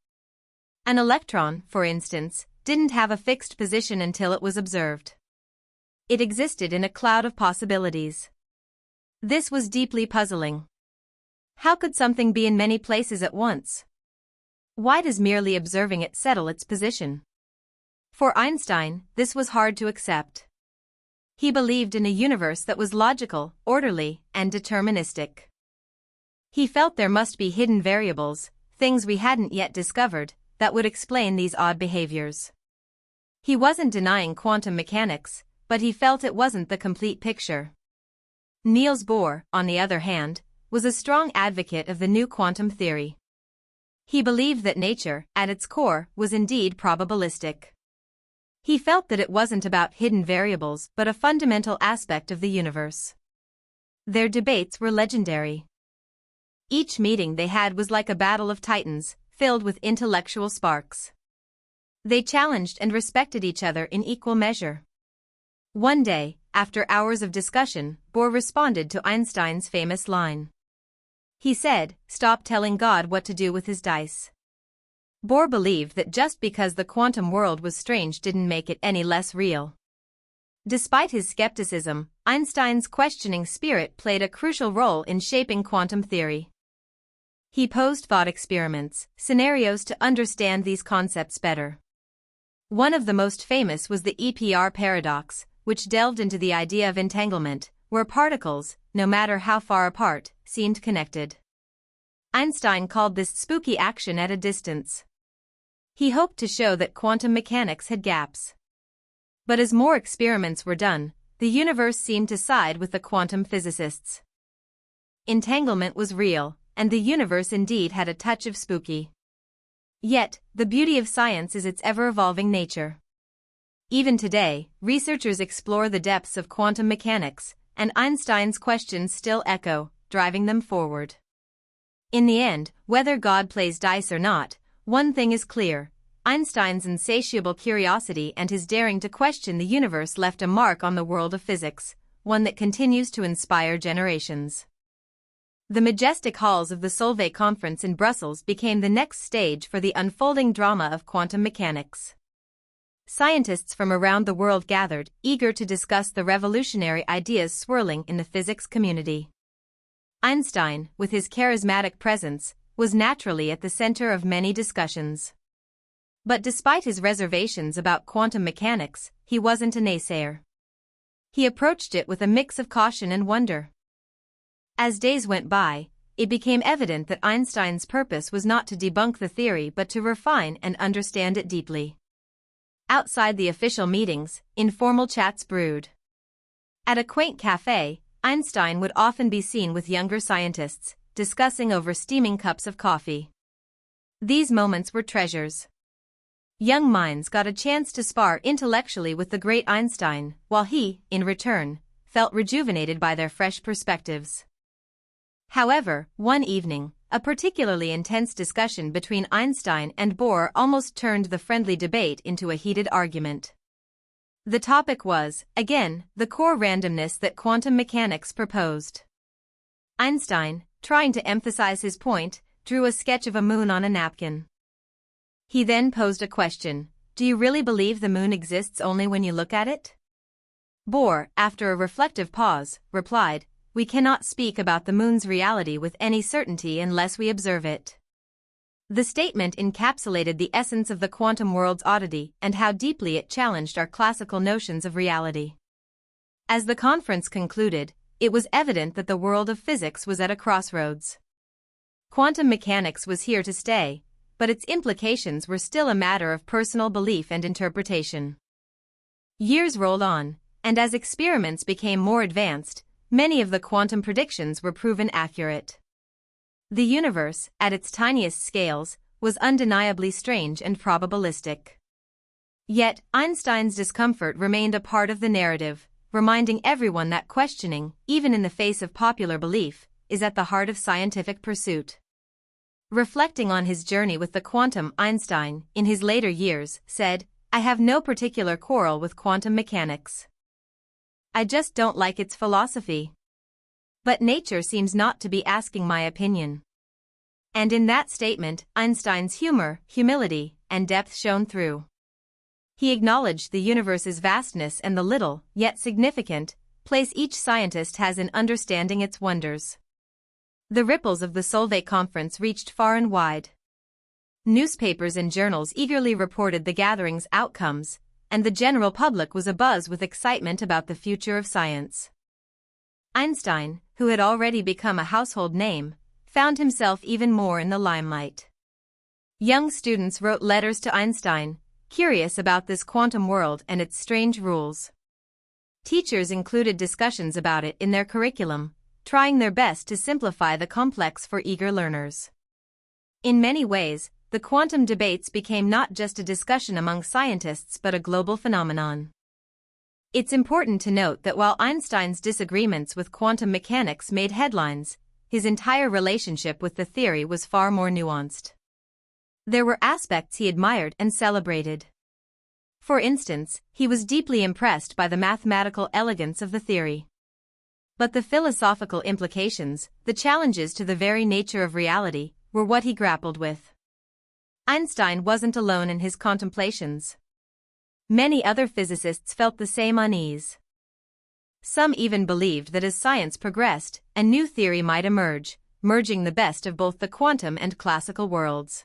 An electron, for instance, didn't have a fixed position until it was observed. It existed in a cloud of possibilities. This was deeply puzzling. How could something be in many places at once? Why does merely observing it settle its position? For Einstein, this was hard to accept. He believed in a universe that was logical, orderly, and deterministic. He felt there must be hidden variables, things we hadn't yet discovered, that would explain these odd behaviors. He wasn't denying quantum mechanics, but he felt it wasn't the complete picture. Niels Bohr, on the other hand, was a strong advocate of the new quantum theory. He believed that nature, at its core, was indeed probabilistic. He felt that it wasn't about hidden variables but a fundamental aspect of the universe. Their debates were legendary. Each meeting they had was like a battle of titans, filled with intellectual sparks. They challenged and respected each other in equal measure. One day, after hours of discussion, Bohr responded to Einstein's famous line. He said, "Stop telling God what to do with his dice." Bohr believed that just because the quantum world was strange didn't make it any less real. Despite his skepticism, Einstein's questioning spirit played a crucial role in shaping quantum theory. He posed thought experiments, scenarios to understand these concepts better. One of the most famous was the EPR paradox, which delved into the idea of entanglement, where particles, no matter how far apart, seemed connected. Einstein called this spooky action at a distance. He hoped to show that quantum mechanics had gaps. But as more experiments were done, the universe seemed to side with the quantum physicists. Entanglement was real, and the universe indeed had a touch of spooky. Yet, the beauty of science is its ever-evolving nature. Even today, researchers explore the depths of quantum mechanics, and Einstein's questions still echo, driving them forward. In the end, whether God plays dice or not, one thing is clear: Einstein's insatiable curiosity and his daring to question the universe left a mark on the world of physics, one that continues to inspire generations. The majestic halls of the Solvay Conference in Brussels became the next stage for the unfolding drama of quantum mechanics. Scientists from around the world gathered, eager to discuss the revolutionary ideas swirling in the physics community. Einstein, with his charismatic presence, was naturally at the center of many discussions. But despite his reservations about quantum mechanics, he wasn't a naysayer. He approached it with a mix of caution and wonder. As days went by, it became evident that Einstein's purpose was not to debunk the theory but to refine and understand it deeply. Outside the official meetings, informal chats brewed. At a quaint cafe, Einstein would often be seen with younger scientists, discussing over steaming cups of coffee. These moments were treasures. Young minds got a chance to spar intellectually with the great Einstein, while he, in return, felt rejuvenated by their fresh perspectives. However, one evening, a particularly intense discussion between Einstein and Bohr almost turned the friendly debate into a heated argument. The topic was, again, the core randomness that quantum mechanics proposed. Einstein, trying to emphasize his point, drew a sketch of a moon on a napkin. He then posed a question: do you really believe the moon exists only when you look at it? Bohr, after a reflective pause, replied, "We cannot speak about the moon's reality with any certainty unless we observe it." The statement encapsulated the essence of the quantum world's oddity and how deeply it challenged our classical notions of reality. As the conference concluded, it was evident that the world of physics was at a crossroads. Quantum mechanics was here to stay, but its implications were still a matter of personal belief and interpretation. Years rolled on, and as experiments became more advanced, many of the quantum predictions were proven accurate. The universe, at its tiniest scales, was undeniably strange and probabilistic. Yet, Einstein's discomfort remained a part of the narrative, reminding everyone that questioning, even in the face of popular belief, is at the heart of scientific pursuit. Reflecting on his journey with the quantum, Einstein, in his later years, said, "I have no particular quarrel with quantum mechanics. I just don't like its philosophy. But nature seems not to be asking my opinion." And in that statement, Einstein's humor, humility, and depth shone through. He acknowledged the universe's vastness and the little, yet significant, place each scientist has in understanding its wonders. The ripples of the Solvay Conference reached far and wide. Newspapers and journals eagerly reported the gathering's outcomes, and the general public was abuzz with excitement about the future of science. Einstein, who had already become a household name, found himself even more in the limelight. Young students wrote letters to Einstein, curious about this quantum world and its strange rules. Teachers included discussions about it in their curriculum, trying their best to simplify the complex for eager learners. In many ways, the quantum debates became not just a discussion among scientists but a global phenomenon. It's important to note that while Einstein's disagreements with quantum mechanics made headlines, his entire relationship with the theory was far more nuanced. There were aspects he admired and celebrated. For instance, he was deeply impressed by the mathematical elegance of the theory. But the philosophical implications, the challenges to the very nature of reality, were what he grappled with. Einstein wasn't alone in his contemplations. Many other physicists felt the same unease. Some even believed that as science progressed, a new theory might emerge, merging the best of both the quantum and classical worlds.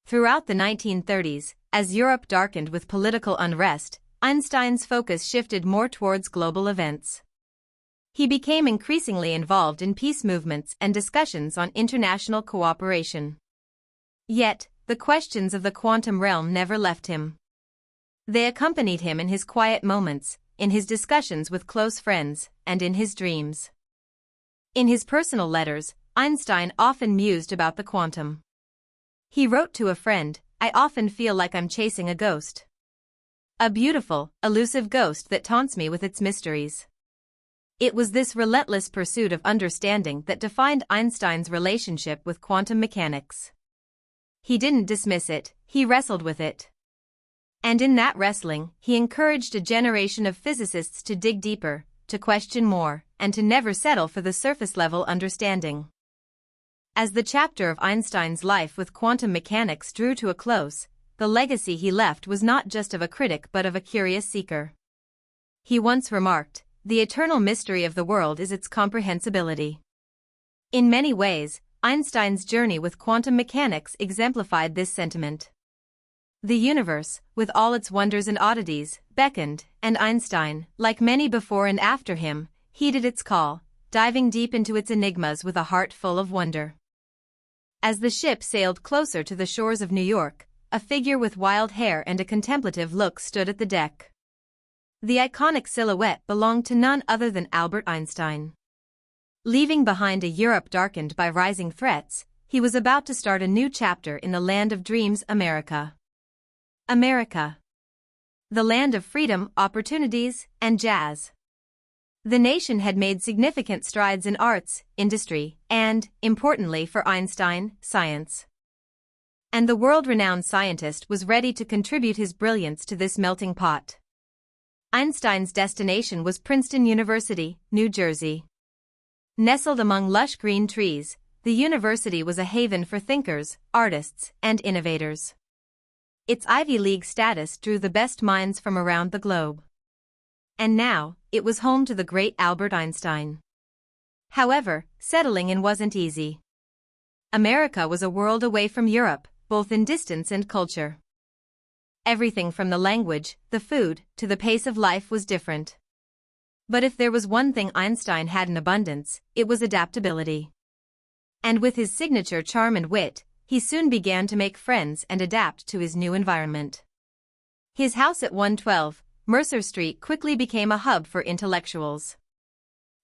Throughout the 1930s, as Europe darkened with political unrest, Einstein's focus shifted more towards global events. He became increasingly involved in peace movements and discussions on international cooperation. Yet, the questions of the quantum realm never left him. They accompanied him in his quiet moments, in his discussions with close friends, and in his dreams. In his personal letters, Einstein often mused about the quantum. He wrote to a friend, "I often feel like I'm chasing a ghost. A beautiful, elusive ghost that taunts me with its mysteries." It was this relentless pursuit of understanding that defined Einstein's relationship with quantum mechanics. He didn't dismiss it, he wrestled with it. And in that wrestling, he encouraged a generation of physicists to dig deeper, to question more, and to never settle for the surface-level understanding. As the chapter of Einstein's life with quantum mechanics drew to a close, the legacy he left was not just of a critic but of a curious seeker. He once remarked, "The eternal mystery of the world is its comprehensibility." In many ways, Einstein's journey with quantum mechanics exemplified this sentiment. The universe, with all its wonders and oddities, beckoned, and Einstein, like many before and after him, heeded its call, diving deep into its enigmas with a heart full of wonder. As the ship sailed closer to the shores of New York, a figure with wild hair and a contemplative look stood at the deck. The iconic silhouette belonged to none other than Albert Einstein. Leaving behind a Europe darkened by rising threats, he was about to start a new chapter in the land of dreams, America. America. The land of freedom, opportunities, and jazz. The nation had made significant strides in arts, industry, and, importantly for Einstein, science. And the world-renowned scientist was ready to contribute his brilliance to this melting pot. Einstein's destination was Princeton University, New Jersey. Nestled among lush green trees, the university was a haven for thinkers, artists, and innovators. Its Ivy League status drew the best minds from around the globe. And now, it was home to the great Albert Einstein. However, settling in wasn't easy. America was a world away from Europe, both in distance and culture. Everything from the language, the food, to the pace of life was different. But if there was one thing Einstein had in abundance, it was adaptability. And with his signature charm and wit, he soon began to make friends and adapt to his new environment. His house at 112 Mercer Street quickly became a hub for intellectuals.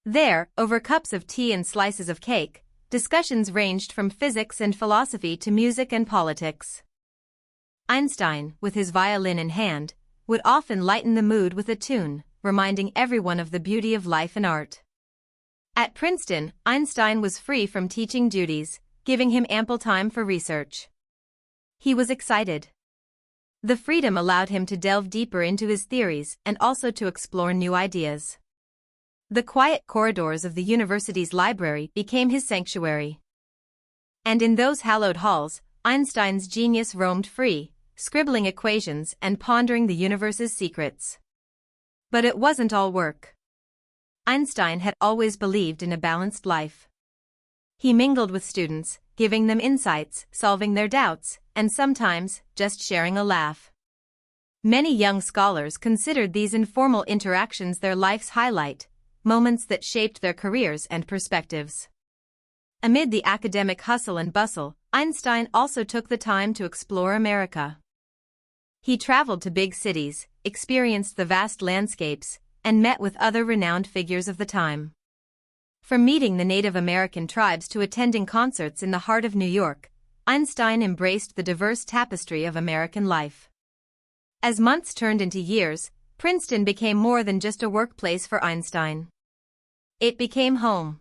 There, over cups of tea and slices of cake, discussions ranged from physics and philosophy to music and politics. Einstein, with his violin in hand, would often lighten the mood with a tune, reminding everyone of the beauty of life and art. At Princeton, Einstein was free from teaching duties, giving him ample time for research. He was excited. The freedom allowed him to delve deeper into his theories and also to explore new ideas. The quiet corridors of the university's library became his sanctuary. And in those hallowed halls, Einstein's genius roamed free, scribbling equations and pondering the universe's secrets. But it wasn't all work. Einstein had always believed in a balanced life. He mingled with students, giving them insights, solving their doubts, and sometimes, just sharing a laugh. Many young scholars considered these informal interactions their life's highlight, moments that shaped their careers and perspectives. Amid the academic hustle and bustle, Einstein also took the time to explore America. He traveled to big cities, experienced the vast landscapes, and met with other renowned figures of the time. From meeting the Native American tribes to attending concerts in the heart of New York, Einstein embraced the diverse tapestry of American life. As months turned into years, Princeton became more than just a workplace for Einstein. It became home.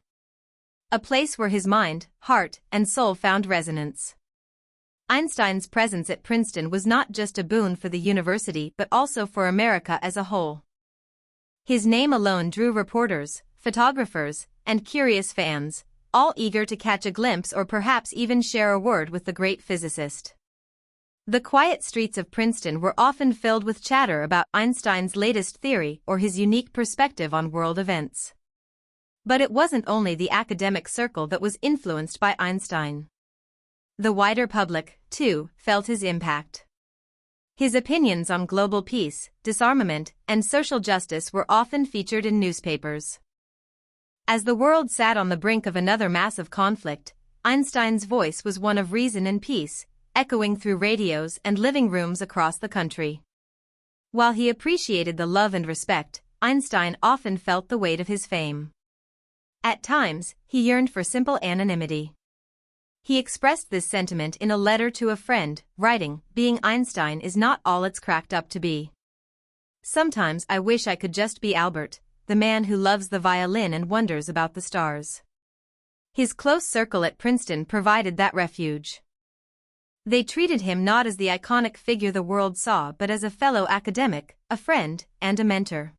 A place where his mind, heart, and soul found resonance. Einstein's presence at Princeton was not just a boon for the university but also for America as a whole. His name alone drew reporters, photographers, and curious fans, all eager to catch a glimpse or perhaps even share a word with the great physicist. The quiet streets of Princeton were often filled with chatter about Einstein's latest theory or his unique perspective on world events. But it wasn't only the academic circle that was influenced by Einstein. The wider public, too, felt his impact. His opinions on global peace, disarmament, and social justice were often featured in newspapers. As the world sat on the brink of another massive conflict, Einstein's voice was one of reason and peace, echoing through radios and living rooms across the country. While he appreciated the love and respect, Einstein often felt the weight of his fame. At times, he yearned for simple anonymity. He expressed this sentiment in a letter to a friend, writing, "Being Einstein is not all it's cracked up to be. Sometimes I wish I could just be Albert, the man who loves the violin and wonders about the stars." His close circle at Princeton provided that refuge. They treated him not as the iconic figure the world saw but as a fellow academic, a friend, and a mentor.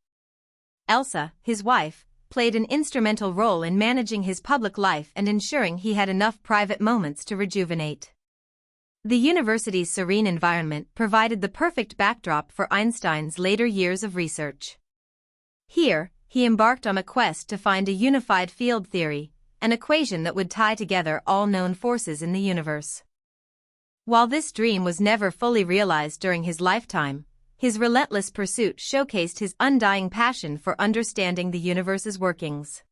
Elsa, his wife, played an instrumental role in managing his public life and ensuring he had enough private moments to rejuvenate. The university's serene environment provided the perfect backdrop for Einstein's later years of research. Here, he embarked on a quest to find a unified field theory, an equation that would tie together all known forces in the universe. While this dream was never fully realized during his lifetime, his relentless pursuit showcased his undying passion for understanding the universe's workings.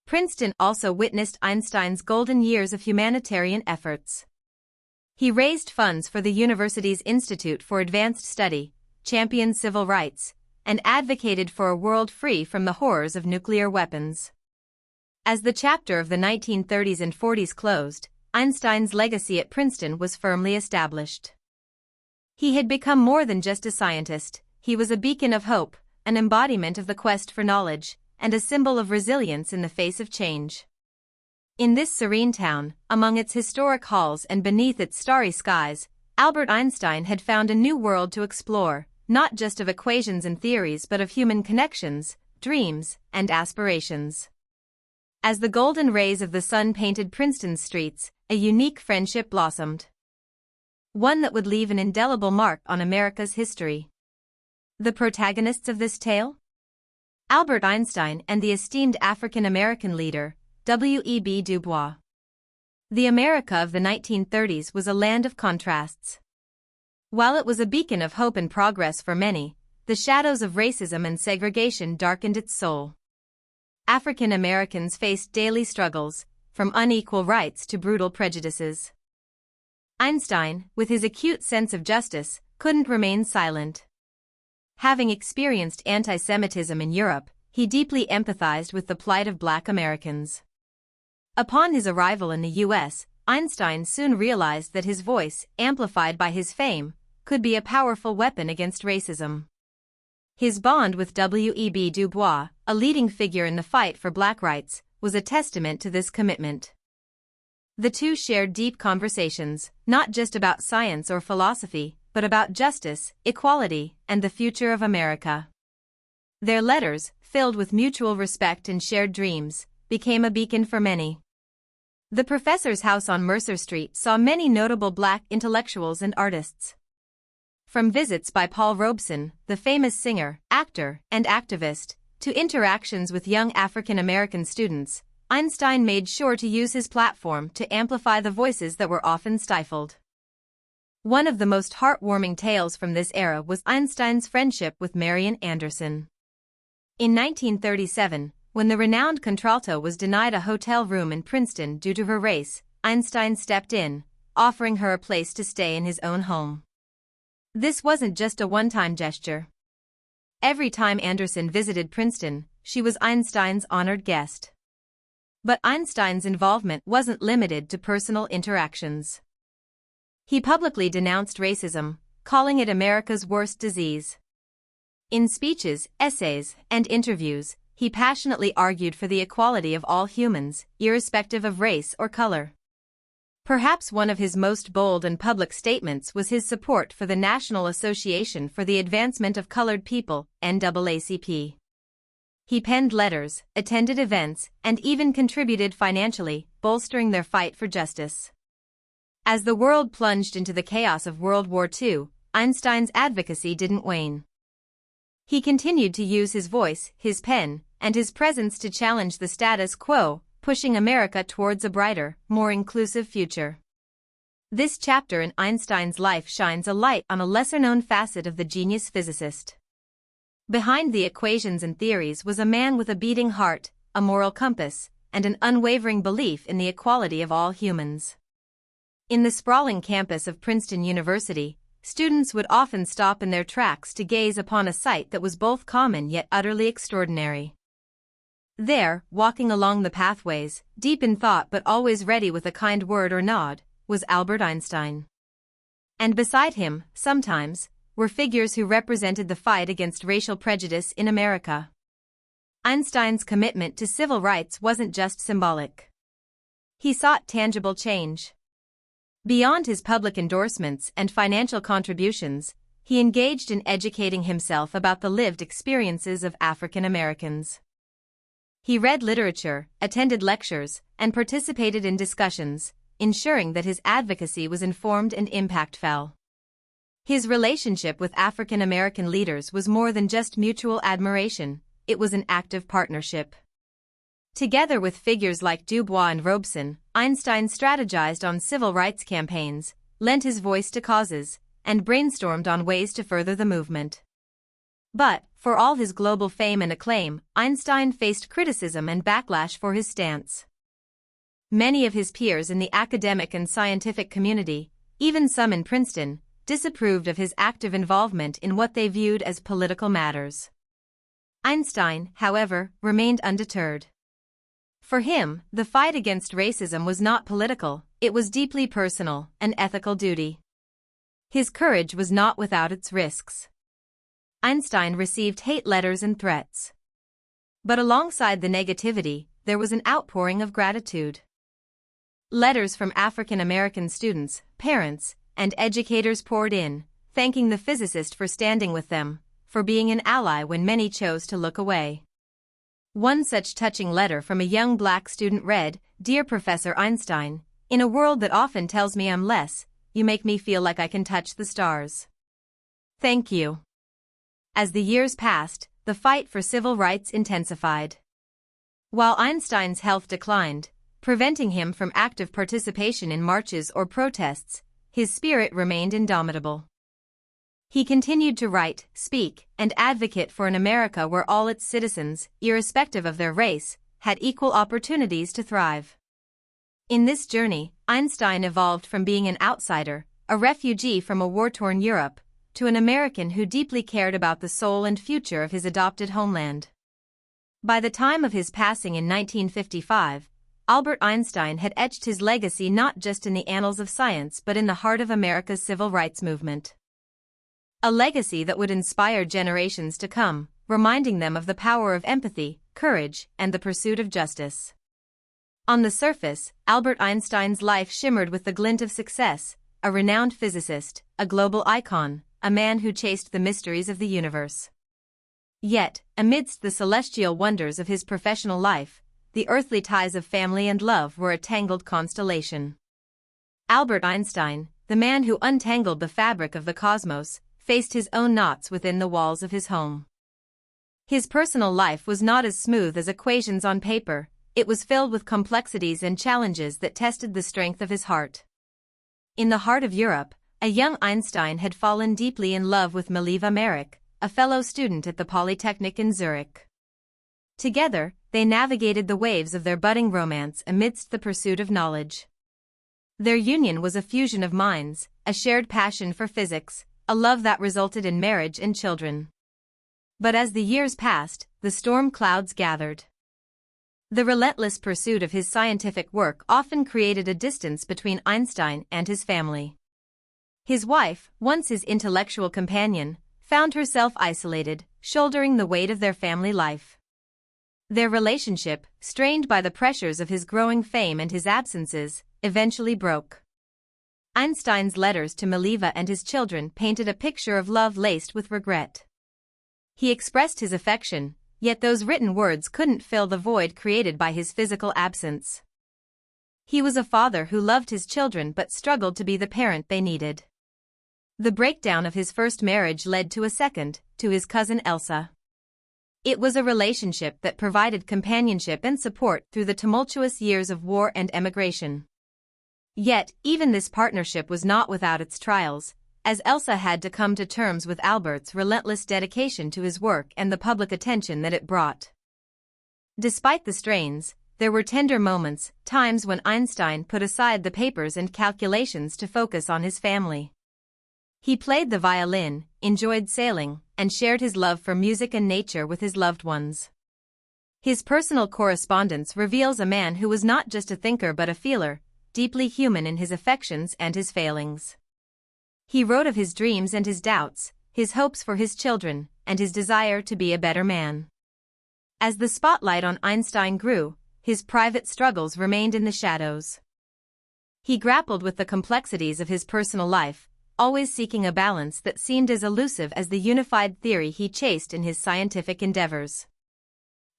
Princeton also witnessed Einstein's golden years of humanitarian efforts. He raised funds for the university's Institute for Advanced Study, championed civil rights, and advocated for a world free from the horrors of nuclear weapons. As the chapter of the 1930s and 40s closed, Einstein's legacy at Princeton was firmly established. He had become more than just a scientist, he was a beacon of hope, an embodiment of the quest for knowledge, and a symbol of resilience in the face of change. In this serene town, among its historic halls and beneath its starry skies, Albert Einstein had found a new world to explore, not just of equations and theories but of human connections, dreams, and aspirations. As the golden rays of the sun painted Princeton's streets, a unique friendship blossomed. One that would leave an indelible mark on America's history. The protagonists of this tale? Albert Einstein and the esteemed African-American leader, W.E.B. Du Bois. The America of the 1930s was a land of contrasts. While it was a beacon of hope and progress for many, the shadows of racism and segregation darkened its soul. African Americans faced daily struggles, from unequal rights to brutal prejudices. Einstein, with his acute sense of justice, couldn't remain silent. Having experienced anti-Semitism in Europe, he deeply empathized with the plight of Black Americans. Upon his arrival in the U.S., Einstein soon realized that his voice, amplified by his fame, could be a powerful weapon against racism. His bond with W.E.B. Du Bois, a leading figure in the fight for Black rights, was a testament to this commitment. The two shared deep conversations, not just about science or philosophy, but about justice, equality, and the future of America. Their letters, filled with mutual respect and shared dreams, became a beacon for many. The professor's house on Mercer Street saw many notable Black intellectuals and artists. From visits by Paul Robeson, the famous singer, actor, and activist, to interactions with young African American students, Einstein made sure to use his platform to amplify the voices that were often stifled. One of the most heartwarming tales from this era was Einstein's friendship with Marian Anderson. In 1937, when the renowned contralto was denied a hotel room in Princeton due to her race, Einstein stepped in, offering her a place to stay in his own home. This wasn't just a one-time gesture. Every time Anderson visited Princeton, she was Einstein's honored guest. But Einstein's involvement wasn't limited to personal interactions. He publicly denounced racism, calling it America's worst disease. In speeches, essays, and interviews, he passionately argued for the equality of all humans, irrespective of race or color. Perhaps one of his most bold and public statements was his support for the National Association for the Advancement of Colored People, NAACP. He penned letters, attended events, and even contributed financially, bolstering their fight for justice. As the world plunged into the chaos of World War II, Einstein's advocacy didn't wane. He continued to use his voice, his pen, and his presence to challenge the status quo, pushing America towards a brighter, more inclusive future. This chapter in Einstein's life shines a light on a lesser-known facet of the genius physicist. Behind the equations and theories was a man with a beating heart, a moral compass, and an unwavering belief in the equality of all humans. In the sprawling campus of Princeton University, students would often stop in their tracks to gaze upon a sight that was both common yet utterly extraordinary. There, walking along the pathways, deep in thought but always ready with a kind word or nod, was Albert Einstein. And beside him, sometimes, were figures who represented the fight against racial prejudice in America. Einstein's commitment to civil rights wasn't just symbolic. He sought tangible change. Beyond his public endorsements and financial contributions, he engaged in educating himself about the lived experiences of African Americans. He read literature, attended lectures, and participated in discussions, ensuring that his advocacy was informed and impactful. His relationship with African American leaders was more than just mutual admiration, it was an active partnership. Together with figures like Du Bois and Robeson, Einstein strategized on civil rights campaigns, lent his voice to causes, and brainstormed on ways to further the movement. But, for all his global fame and acclaim, Einstein faced criticism and backlash for his stance. Many of his peers in the academic and scientific community, even some in Princeton, disapproved of his active involvement in what they viewed as political matters. Einstein, however, remained undeterred. For him, the fight against racism was not political, it was deeply personal, an ethical duty. His courage was not without its risks. Einstein received hate letters and threats. But alongside the negativity, there was an outpouring of gratitude. Letters from African American students, parents, and educators poured in, thanking the physicist for standing with them, for being an ally when many chose to look away. One such touching letter from a young black student read, "Dear Professor Einstein, in a world that often tells me I'm less, you make me feel like I can touch the stars. Thank you." As the years passed, the fight for civil rights intensified. While Einstein's health declined, preventing him from active participation in marches or protests, his spirit remained indomitable. He continued to write, speak, and advocate for an America where all its citizens, irrespective of their race, had equal opportunities to thrive. In this journey, Einstein evolved from being an outsider, a refugee from a war-torn Europe, to an American who deeply cared about the soul and future of his adopted homeland. By the time of his passing in 1955, Albert Einstein had etched his legacy not just in the annals of science but in the heart of America's civil rights movement. A legacy that would inspire generations to come, reminding them of the power of empathy, courage, and the pursuit of justice. On the surface, Albert Einstein's life shimmered with the glint of success, a renowned physicist, a global icon, a man who chased the mysteries of the universe. Yet, amidst the celestial wonders of his professional life, the earthly ties of family and love were a tangled constellation. Albert Einstein, the man who untangled the fabric of the cosmos, faced his own knots within the walls of his home. His personal life was not as smooth as equations on paper, it was filled with complexities and challenges that tested the strength of his heart. In the heart of Europe, a young Einstein had fallen deeply in love with Mileva Merrick, a fellow student at the Polytechnic in Zurich. Together, they navigated the waves of their budding romance amidst the pursuit of knowledge. Their union was a fusion of minds, a shared passion for physics, a love that resulted in marriage and children. But as the years passed, the storm clouds gathered. The relentless pursuit of his scientific work often created a distance between Einstein and his family. His wife, once his intellectual companion, found herself isolated, shouldering the weight of their family life. Their relationship, strained by the pressures of his growing fame and his absences, eventually broke. Einstein's letters to Mileva and his children painted a picture of love laced with regret. He expressed his affection, yet those written words couldn't fill the void created by his physical absence. He was a father who loved his children but struggled to be the parent they needed. The breakdown of his first marriage led to a second, to his cousin Elsa. It was a relationship that provided companionship and support through the tumultuous years of war and emigration. Yet, even this partnership was not without its trials, as Elsa had to come to terms with Albert's relentless dedication to his work and the public attention that it brought. Despite the strains, there were tender moments, times when Einstein put aside the papers and calculations to focus on his family. He played the violin, enjoyed sailing, and shared his love for music and nature with his loved ones. His personal correspondence reveals a man who was not just a thinker but a feeler, deeply human in his affections and his failings. He wrote of his dreams and his doubts, his hopes for his children, and his desire to be a better man. As the spotlight on Einstein grew, his private struggles remained in the shadows. He grappled with the complexities of his personal life, always seeking a balance that seemed as elusive as the unified theory he chased in his scientific endeavors.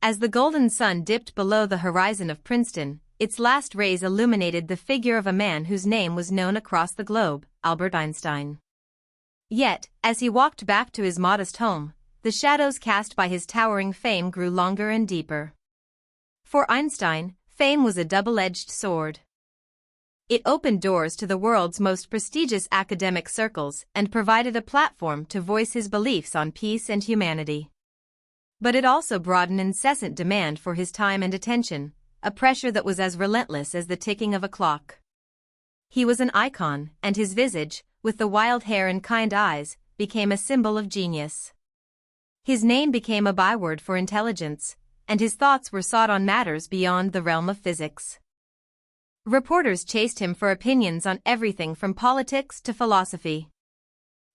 As the golden sun dipped below the horizon of Princeton, its last rays illuminated the figure of a man whose name was known across the globe, Albert Einstein. Yet, as he walked back to his modest home, the shadows cast by his towering fame grew longer and deeper. For Einstein, fame was a double-edged sword. It opened doors to the world's most prestigious academic circles and provided a platform to voice his beliefs on peace and humanity. But it also brought an incessant demand for his time and attention, a pressure that was as relentless as the ticking of a clock. He was an icon, and his visage, with the wild hair and kind eyes, became a symbol of genius. His name became a byword for intelligence, and his thoughts were sought on matters beyond the realm of physics. Reporters chased him for opinions on everything from politics to philosophy.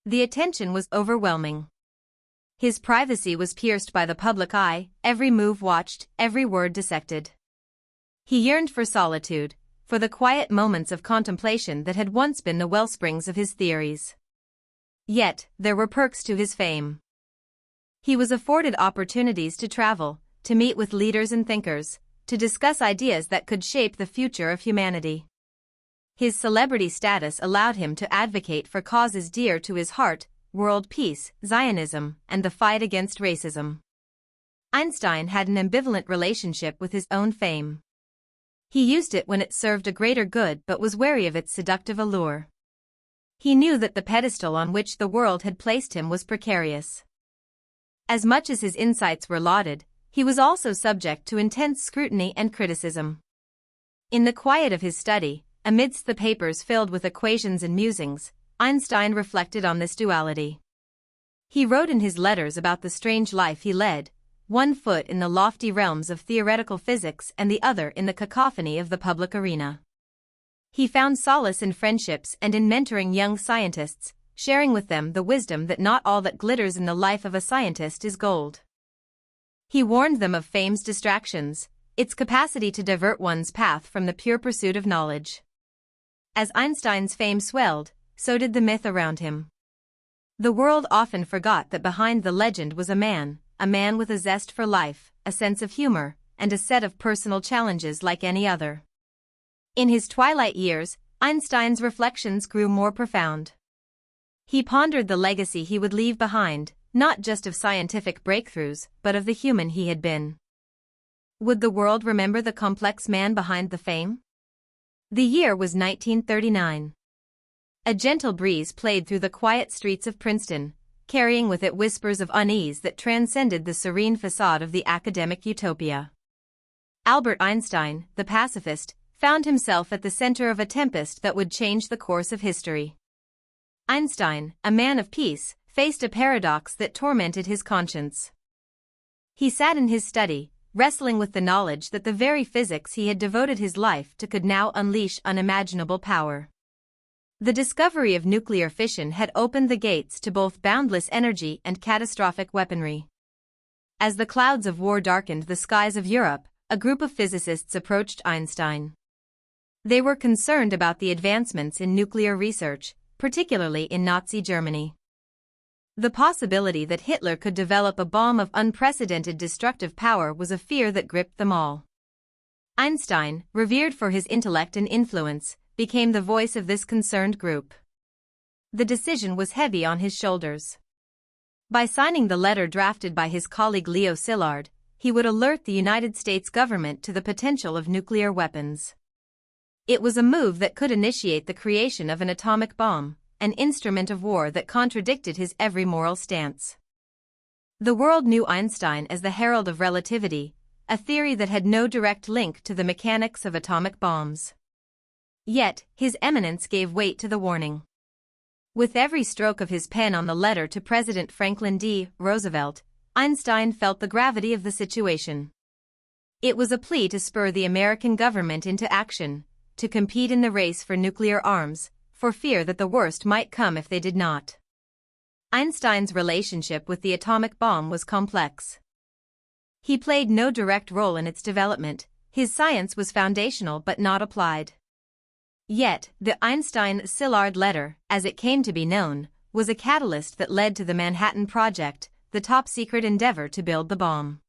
The attention was overwhelming. His privacy was pierced by the public eye, every move watched, every word dissected. He yearned for solitude, for the quiet moments of contemplation that had once been the wellsprings of his theories. Yet, there were perks to his fame. He was afforded opportunities to travel, to meet with leaders and thinkers, to discuss ideas that could shape the future of humanity. His celebrity status allowed him to advocate for causes dear to his heart, world peace, Zionism, and the fight against racism. Einstein had an ambivalent relationship with his own fame. He used it when it served a greater good but was wary of its seductive allure. He knew that the pedestal on which the world had placed him was precarious. As much as his insights were lauded, he was also subject to intense scrutiny and criticism. In the quiet of his study, amidst the papers filled with equations and musings, Einstein reflected on this duality. He wrote in his letters about the strange life he led, one foot in the lofty realms of theoretical physics and the other in the cacophony of the public arena. He found solace in friendships and in mentoring young scientists, sharing with them the wisdom that not all that glitters in the life of a scientist is gold. He warned them of fame's distractions, its capacity to divert one's path from the pure pursuit of knowledge. As Einstein's fame swelled, so did the myth around him. The world often forgot that behind the legend was a man with a zest for life, a sense of humor, and a set of personal challenges like any other. In his twilight years, Einstein's reflections grew more profound. He pondered the legacy he would leave behind, not just of scientific breakthroughs, but of the human he had been. Would the world remember the complex man behind the fame? The year was 1939. A gentle breeze played through the quiet streets of Princeton, carrying with it whispers of unease that transcended the serene facade of the academic utopia. Albert Einstein, the pacifist, found himself at the center of a tempest that would change the course of history. Einstein, a man of peace, faced a paradox that tormented his conscience. He sat in his study, wrestling with the knowledge that the very physics he had devoted his life to could now unleash unimaginable power. The discovery of nuclear fission had opened the gates to both boundless energy and catastrophic weaponry. As the clouds of war darkened the skies of Europe, a group of physicists approached Einstein. They were concerned about the advancements in nuclear research, particularly in Nazi Germany. The possibility that Hitler could develop a bomb of unprecedented destructive power was a fear that gripped them all. Einstein, revered for his intellect and influence, became the voice of this concerned group. The decision was heavy on his shoulders. By signing the letter drafted by his colleague Leo Szilard, he would alert the United States government to the potential of nuclear weapons. It was a move that could initiate the creation of an atomic bomb, an instrument of war that contradicted his every moral stance. The world knew Einstein as the herald of relativity, a theory that had no direct link to the mechanics of atomic bombs. Yet, his eminence gave weight to the warning. With every stroke of his pen on the letter to President Franklin D. Roosevelt, Einstein felt the gravity of the situation. It was a plea to spur the American government into action, to compete in the race for nuclear arms, for fear that the worst might come if they did not. Einstein's relationship with the atomic bomb was complex. He played no direct role in its development, his science was foundational but not applied. Yet, the Einstein-Szilard letter, as it came to be known, was a catalyst that led to the Manhattan Project, the top-secret endeavor to build the bomb.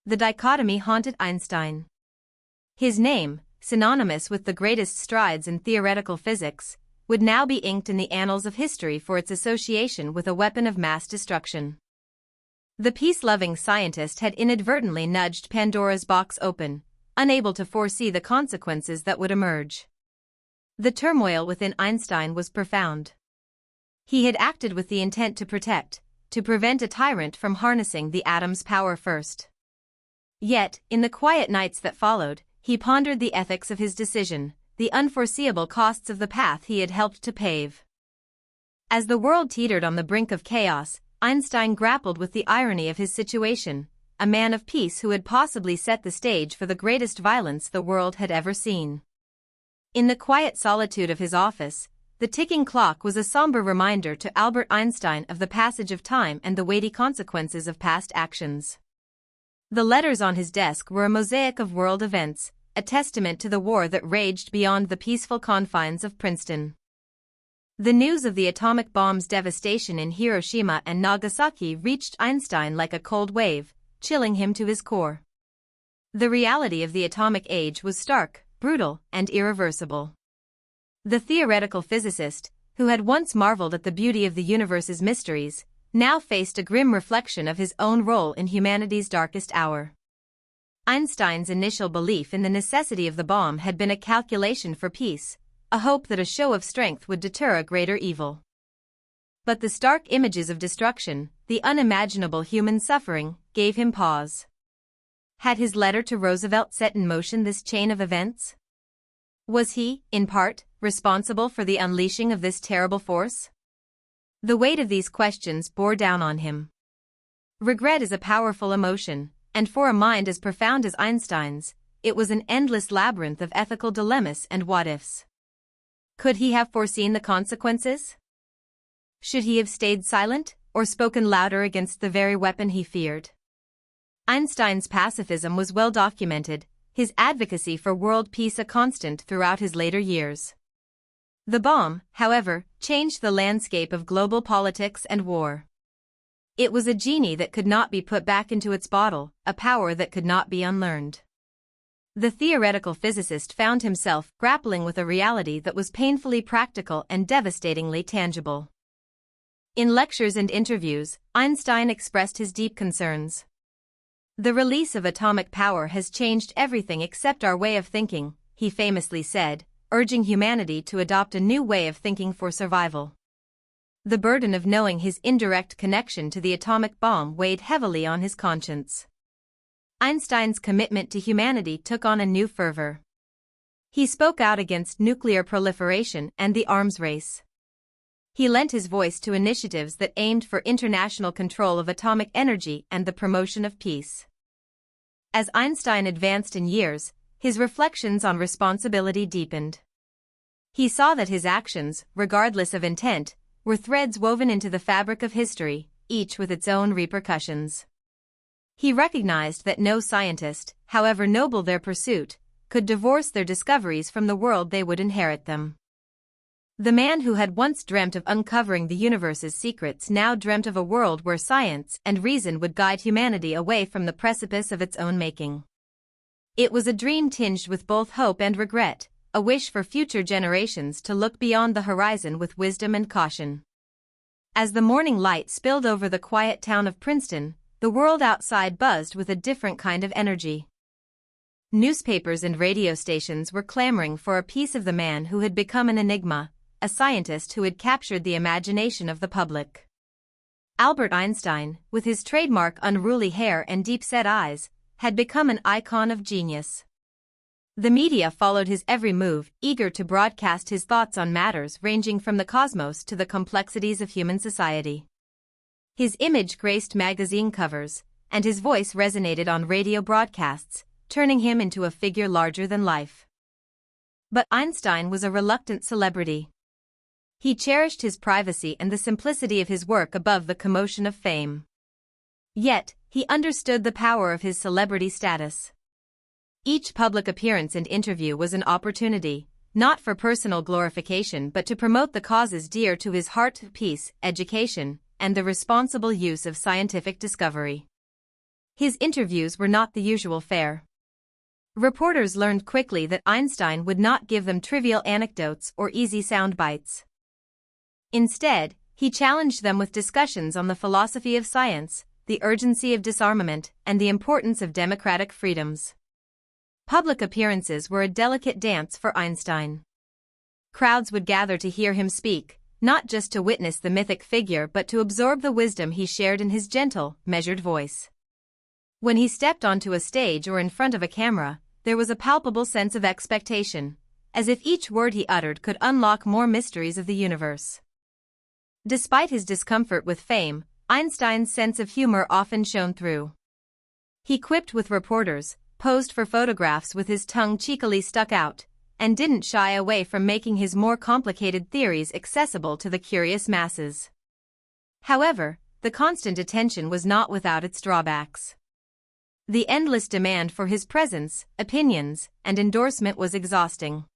The dichotomy haunted Einstein. His name, synonymous with the greatest strides in theoretical physics, would now be inked in the annals of history for its association with a weapon of mass destruction. The peace-loving scientist had inadvertently nudged Pandora's box open, unable to foresee the consequences that would emerge. The turmoil within Einstein was profound. He had acted with the intent to protect, to prevent a tyrant from harnessing the atom's power first. Yet, in the quiet nights that followed, he pondered the ethics of his decision, the unforeseeable costs of the path he had helped to pave. As the world teetered on the brink of chaos, Einstein grappled with the irony of his situation, a man of peace who had possibly set the stage for the greatest violence the world had ever seen. In the quiet solitude of his office, the ticking clock was a somber reminder to Albert Einstein of the passage of time and the weighty consequences of past actions. The letters on his desk were a mosaic of world events, a testament to the war that raged beyond the peaceful confines of Princeton. The news of the atomic bomb's devastation in Hiroshima and Nagasaki reached Einstein like a cold wave, chilling him to his core. The reality of the atomic age was stark, brutal, and irreversible. The theoretical physicist, who had once marveled at the beauty of the universe's mysteries, now faced a grim reflection of his own role in humanity's darkest hour. Einstein's initial belief in the necessity of the bomb had been a calculation for peace, a hope that a show of strength would deter a greater evil. But the stark images of destruction, the unimaginable human suffering, gave him pause. Had his letter to Roosevelt set in motion this chain of events? Was he, in part, responsible for the unleashing of this terrible force? The weight of these questions bore down on him. Regret is a powerful emotion, and for a mind as profound as Einstein's, it was an endless labyrinth of ethical dilemmas and what-ifs. Could he have foreseen the consequences? Should he have stayed silent, or spoken louder against the very weapon he feared? Einstein's pacifism was well documented, his advocacy for world peace a constant throughout his later years. The bomb, however, changed the landscape of global politics and war. It was a genie that could not be put back into its bottle, a power that could not be unlearned. The theoretical physicist found himself grappling with a reality that was painfully practical and devastatingly tangible. In lectures and interviews, Einstein expressed his deep concerns. "The release of atomic power has changed everything except our way of thinking," he famously said, urging humanity to adopt a new way of thinking for survival. The burden of knowing his indirect connection to the atomic bomb weighed heavily on his conscience. Einstein's commitment to humanity took on a new fervor. He spoke out against nuclear proliferation and the arms race. He lent his voice to initiatives that aimed for international control of atomic energy and the promotion of peace. As Einstein advanced in years, his reflections on responsibility deepened. He saw that his actions, regardless of intent, were threads woven into the fabric of history, each with its own repercussions. He recognized that no scientist, however noble their pursuit, could divorce their discoveries from the world they would inherit them. The man who had once dreamt of uncovering the universe's secrets now dreamt of a world where science and reason would guide humanity away from the precipice of its own making. It was a dream tinged with both hope and regret, a wish for future generations to look beyond the horizon with wisdom and caution. As the morning light spilled over the quiet town of Princeton, the world outside buzzed with a different kind of energy. Newspapers and radio stations were clamoring for a piece of the man who had become an enigma, a scientist who had captured the imagination of the public. Albert Einstein, with his trademark unruly hair and deep-set eyes, had become an icon of genius. The media followed his every move, eager to broadcast his thoughts on matters ranging from the cosmos to the complexities of human society. His image graced magazine covers, and his voice resonated on radio broadcasts, turning him into a figure larger than life. But Einstein was a reluctant celebrity. He cherished his privacy and the simplicity of his work above the commotion of fame. Yet, he understood the power of his celebrity status. Each public appearance and interview was an opportunity, not for personal glorification but to promote the causes dear to his heart: peace, education, and the responsible use of scientific discovery. His interviews were not the usual fare. Reporters learned quickly that Einstein would not give them trivial anecdotes or easy sound bites. Instead, he challenged them with discussions on the philosophy of science, the urgency of disarmament, and the importance of democratic freedoms. Public appearances were a delicate dance for Einstein. Crowds would gather to hear him speak, not just to witness the mythic figure but to absorb the wisdom he shared in his gentle, measured voice. When he stepped onto a stage or in front of a camera, there was a palpable sense of expectation, as if each word he uttered could unlock more mysteries of the universe. Despite his discomfort with fame, Einstein's sense of humor often shone through. He quipped with reporters, posed for photographs with his tongue cheekily stuck out, and didn't shy away from making his more complicated theories accessible to the curious masses. However, the constant attention was not without its drawbacks. The endless demand for his presence, opinions, and endorsement was exhausting.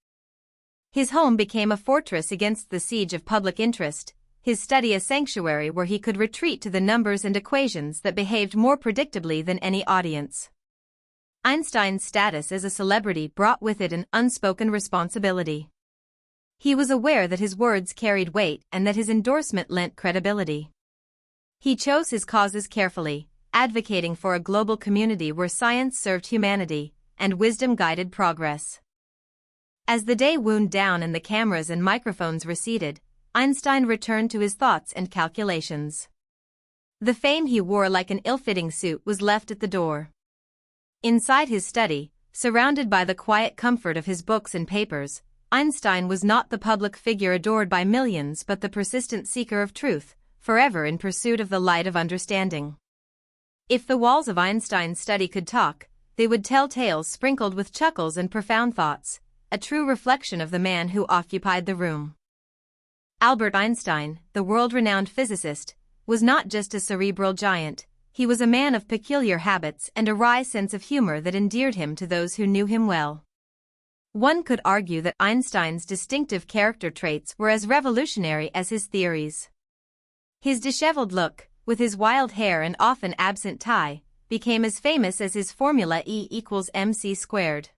His home became a fortress against the siege of public interest, his study a sanctuary where he could retreat to the numbers and equations that behaved more predictably than any audience. Einstein's status as a celebrity brought with it an unspoken responsibility. He was aware that his words carried weight and that his endorsement lent credibility. He chose his causes carefully, advocating for a global community where science served humanity and wisdom guided progress. As the day wound down and the cameras and microphones receded, Einstein returned to his thoughts and calculations. The fame he wore like an ill-fitting suit was left at the door. Inside his study, surrounded by the quiet comfort of his books and papers, Einstein was not the public figure adored by millions but the persistent seeker of truth, forever in pursuit of the light of understanding. If the walls of Einstein's study could talk, they would tell tales sprinkled with chuckles and profound thoughts, a true reflection of the man who occupied the room. Albert Einstein, the world-renowned physicist, was not just a cerebral giant. He was a man of peculiar habits and a wry sense of humor that endeared him to those who knew him well. One could argue that Einstein's distinctive character traits were as revolutionary as his theories. His disheveled look, with his wild hair and often absent tie, became as famous as his formula E=mc².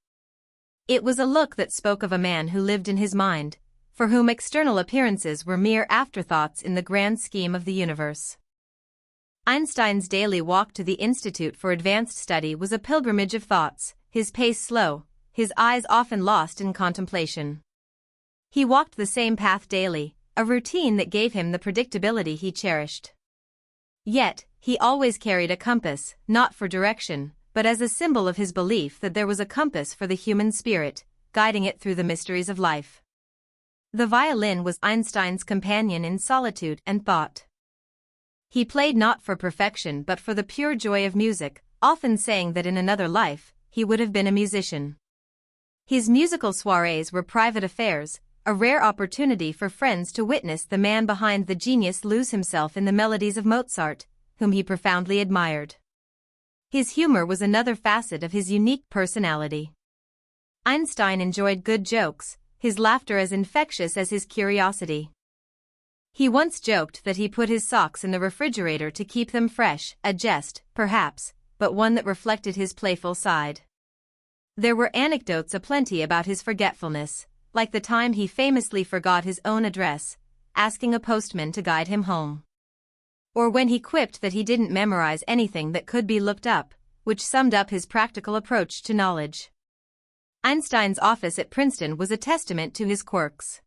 It was a look that spoke of a man who lived in his mind, for whom external appearances were mere afterthoughts in the grand scheme of the universe. Einstein's daily walk to the Institute for Advanced Study was a pilgrimage of thoughts, his pace slow, his eyes often lost in contemplation. He walked the same path daily, a routine that gave him the predictability he cherished. Yet, he always carried a compass, not for direction, but as a symbol of his belief that there was a compass for the human spirit, guiding it through the mysteries of life. The violin was Einstein's companion in solitude and thought. He played not for perfection but for the pure joy of music, often saying that in another life, he would have been a musician. His musical soirees were private affairs, a rare opportunity for friends to witness the man behind the genius lose himself in the melodies of Mozart, whom he profoundly admired. His humor was another facet of his unique personality. Einstein enjoyed good jokes, his laughter as infectious as his curiosity. He once joked that he put his socks in the refrigerator to keep them fresh, a jest, perhaps, but one that reflected his playful side. There were anecdotes aplenty about his forgetfulness, like the time he famously forgot his own address, asking a postman to guide him home. Or when he quipped that he didn't memorize anything that could be looked up, which summed up his practical approach to knowledge. Einstein's office at Princeton was a testament to his quirks.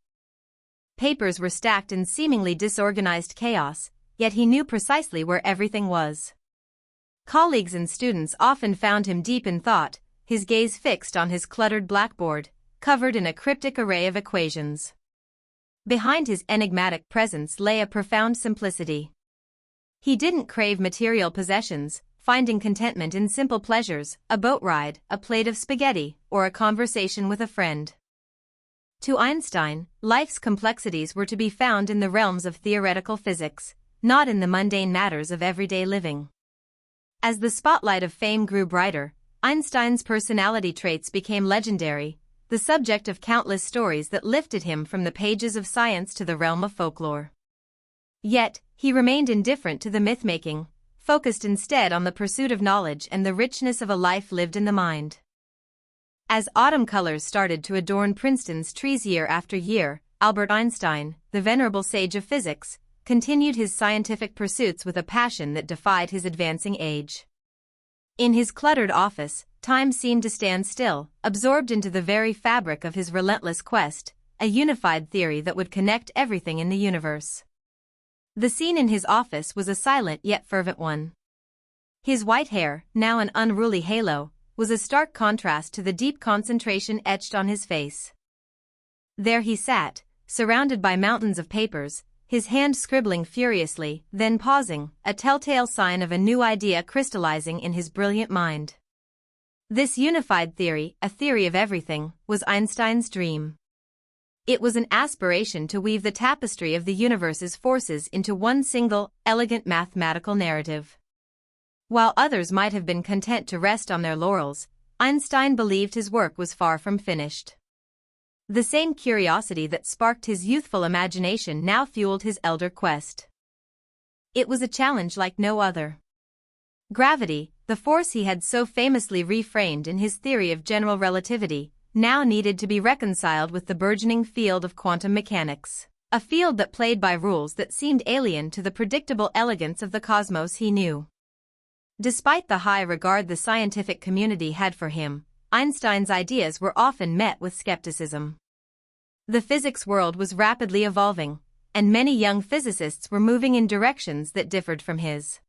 Papers were stacked in seemingly disorganized chaos, yet he knew precisely where everything was. Colleagues and students often found him deep in thought, his gaze fixed on his cluttered blackboard, covered in a cryptic array of equations. Behind his enigmatic presence lay a profound simplicity. He didn't crave material possessions, finding contentment in simple pleasures, a boat ride, a plate of spaghetti, or a conversation with a friend. To Einstein, life's complexities were to be found in the realms of theoretical physics, not in the mundane matters of everyday living. As the spotlight of fame grew brighter, Einstein's personality traits became legendary, the subject of countless stories that lifted him from the pages of science to the realm of folklore. Yet, he remained indifferent to the myth-making, focused instead on the pursuit of knowledge and the richness of a life lived in the mind. As autumn colors started to adorn Princeton's trees year after year, Albert Einstein, the venerable sage of physics, continued his scientific pursuits with a passion that defied his advancing age. In his cluttered office, time seemed to stand still, absorbed into the very fabric of his relentless quest, a unified theory that would connect everything in the universe. The scene in his office was a silent yet fervent one. His white hair, now an unruly halo, was a stark contrast to the deep concentration etched on his face. There he sat, surrounded by mountains of papers, his hand scribbling furiously, then pausing, a telltale sign of a new idea crystallizing in his brilliant mind. This unified theory, a theory of everything, was Einstein's dream. It was an aspiration to weave the tapestry of the universe's forces into one single, elegant mathematical narrative. While others might have been content to rest on their laurels, Einstein believed his work was far from finished. The same curiosity that sparked his youthful imagination now fueled his elder quest. It was a challenge like no other. Gravity, the force he had so famously reframed in his theory of general relativity, now needed to be reconciled with the burgeoning field of quantum mechanics, a field that played by rules that seemed alien to the predictable elegance of the cosmos he knew. Despite the high regard the scientific community had for him, Einstein's ideas were often met with skepticism. The physics world was rapidly evolving, and many young physicists were moving in directions that differed from his.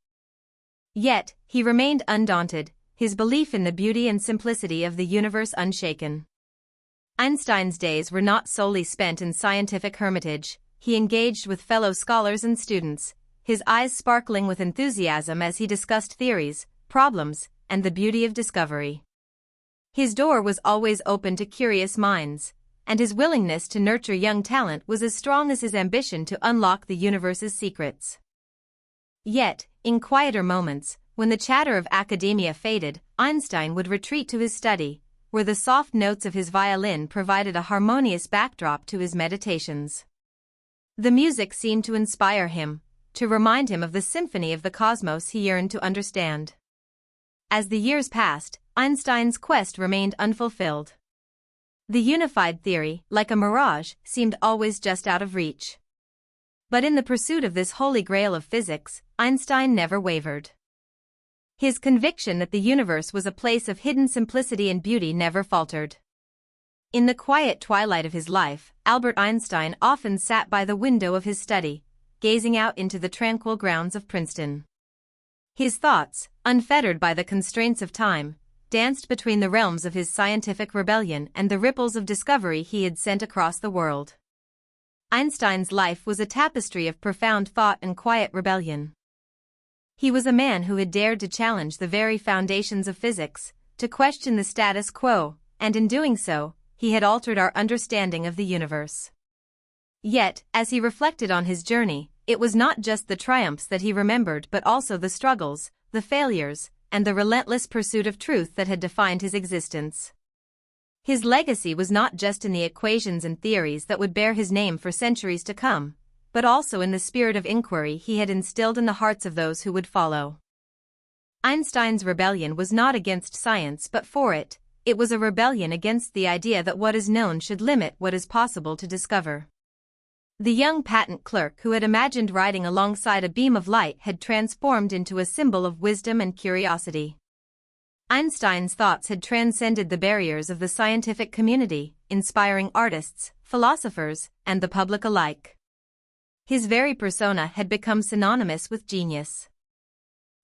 Yet, he remained undaunted, his belief in the beauty and simplicity of the universe unshaken. Einstein's days were not solely spent in scientific hermitage. He engaged with fellow scholars and students, his eyes sparkling with enthusiasm as he discussed theories, problems, and the beauty of discovery. His door was always open to curious minds, and his willingness to nurture young talent was as strong as his ambition to unlock the universe's secrets. Yet, in quieter moments, when the chatter of academia faded, Einstein would retreat to his study, where the soft notes of his violin provided a harmonious backdrop to his meditations. The music seemed to inspire him, to remind him of the symphony of the cosmos he yearned to understand. As the years passed, Einstein's quest remained unfulfilled. The unified theory, like a mirage, seemed always just out of reach. But in the pursuit of this holy grail of physics, Einstein never wavered. His conviction that the universe was a place of hidden simplicity and beauty never faltered. In the quiet twilight of his life, Albert Einstein often sat by the window of his study, gazing out into the tranquil grounds of Princeton. His thoughts, unfettered by the constraints of time, danced between the realms of his scientific rebellion and the ripples of discovery he had sent across the world. Einstein's life was a tapestry of profound thought and quiet rebellion. He was a man who had dared to challenge the very foundations of physics, to question the status quo, and in doing so, he had altered our understanding of the universe. Yet, as he reflected on his journey, it was not just the triumphs that he remembered but also the struggles, the failures, and the relentless pursuit of truth that had defined his existence. His legacy was not just in the equations and theories that would bear his name for centuries to come, but also in the spirit of inquiry he had instilled in the hearts of those who would follow. Einstein's rebellion was not against science but for it. It was a rebellion against the idea that what is known should limit what is possible to discover. The young patent clerk who had imagined riding alongside a beam of light had transformed into a symbol of wisdom and curiosity. Einstein's thoughts had transcended the barriers of the scientific community, inspiring artists, philosophers, and the public alike. His very persona had become synonymous with genius.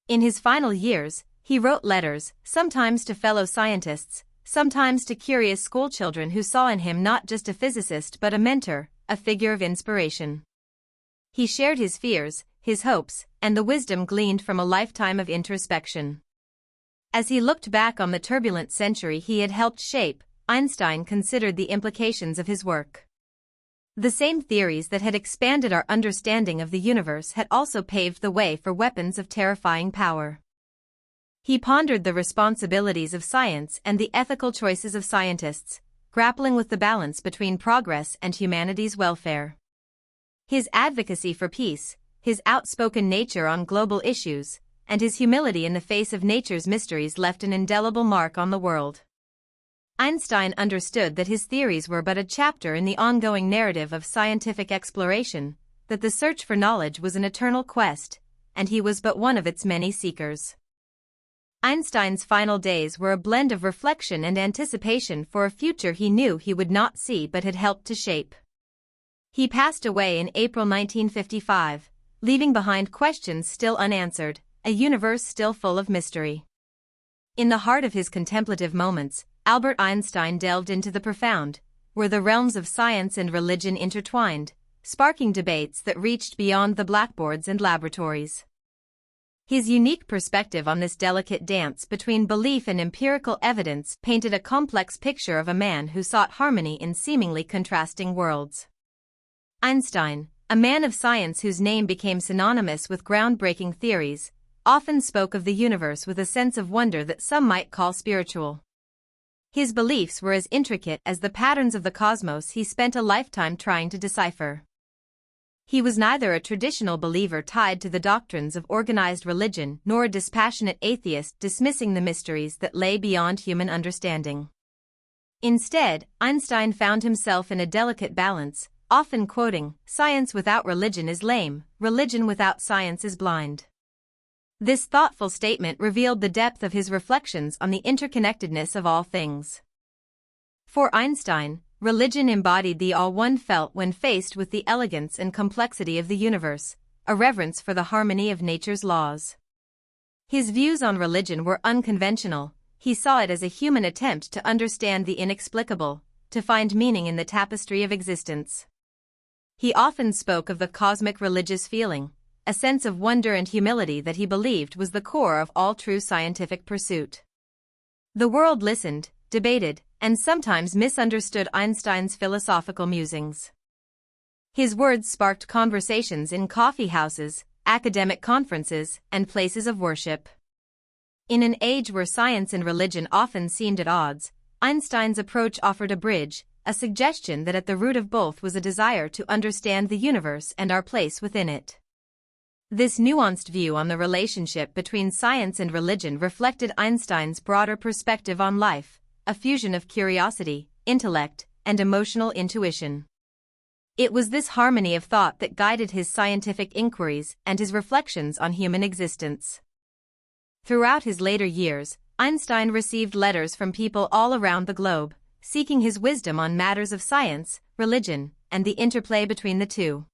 In his final years, he wrote letters, sometimes to fellow scientists, sometimes to curious schoolchildren who saw in him not just a physicist but a mentor, a figure of inspiration. He shared his fears, his hopes, and the wisdom gleaned from a lifetime of introspection. As he looked back on the turbulent century he had helped shape, Einstein considered the implications of his work. The same theories that had expanded our understanding of the universe had also paved the way for weapons of terrifying power. He pondered the responsibilities of science and the ethical choices of scientists, grappling with the balance between progress and humanity's welfare. His advocacy for peace, his outspoken nature on global issues, and his humility in the face of nature's mysteries left an indelible mark on the world. Einstein understood that his theories were but a chapter in the ongoing narrative of scientific exploration, that the search for knowledge was an eternal quest, and he was but one of its many seekers. Einstein's final days were a blend of reflection and anticipation for a future he knew he would not see but had helped to shape. He passed away in April 1955, leaving behind questions still unanswered, a universe still full of mystery. In the heart of his contemplative moments, Albert Einstein delved into the profound, where the realms of science and religion intertwined, sparking debates that reached beyond the blackboards and laboratories. His unique perspective on this delicate dance between belief and empirical evidence painted a complex picture of a man who sought harmony in seemingly contrasting worlds. Einstein, a man of science whose name became synonymous with groundbreaking theories, often spoke of the universe with a sense of wonder that some might call spiritual. His beliefs were as intricate as the patterns of the cosmos he spent a lifetime trying to decipher. He was neither a traditional believer tied to the doctrines of organized religion nor a dispassionate atheist dismissing the mysteries that lay beyond human understanding. Instead, Einstein found himself in a delicate balance, often quoting, "Science without religion is lame, religion without science is blind." This thoughtful statement revealed the depth of his reflections on the interconnectedness of all things. For Einstein, religion embodied the awe one felt when faced with the elegance and complexity of the universe, a reverence for the harmony of nature's laws. His views on religion were unconventional. He saw it as a human attempt to understand the inexplicable, to find meaning in the tapestry of existence. He often spoke of the cosmic religious feeling, a sense of wonder and humility that he believed was the core of all true scientific pursuit. The world listened, debated, and sometimes misunderstood Einstein's philosophical musings. His words sparked conversations in coffee houses, academic conferences, and places of worship. In an age where science and religion often seemed at odds, Einstein's approach offered a bridge, a suggestion that at the root of both was a desire to understand the universe and our place within it. This nuanced view on the relationship between science and religion reflected Einstein's broader perspective on life, a fusion of curiosity, intellect, and emotional intuition. It was this harmony of thought that guided his scientific inquiries and his reflections on human existence. Throughout his later years, Einstein received letters from people all around the globe, seeking his wisdom on matters of science, religion, and the interplay between the two.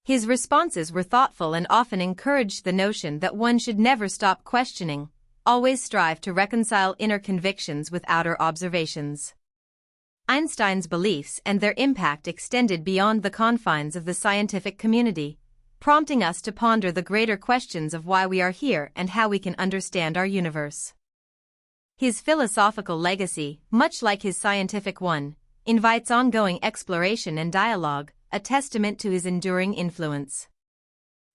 His responses were thoughtful and often encouraged the notion that one should never stop questioning, always strive to reconcile inner convictions with outer observations. Einstein's beliefs and their impact extended beyond the confines of the scientific community, prompting us to ponder the greater questions of why we are here and how we can understand our universe. His philosophical legacy, much like his scientific one, invites ongoing exploration and dialogue, a testament to his enduring influence.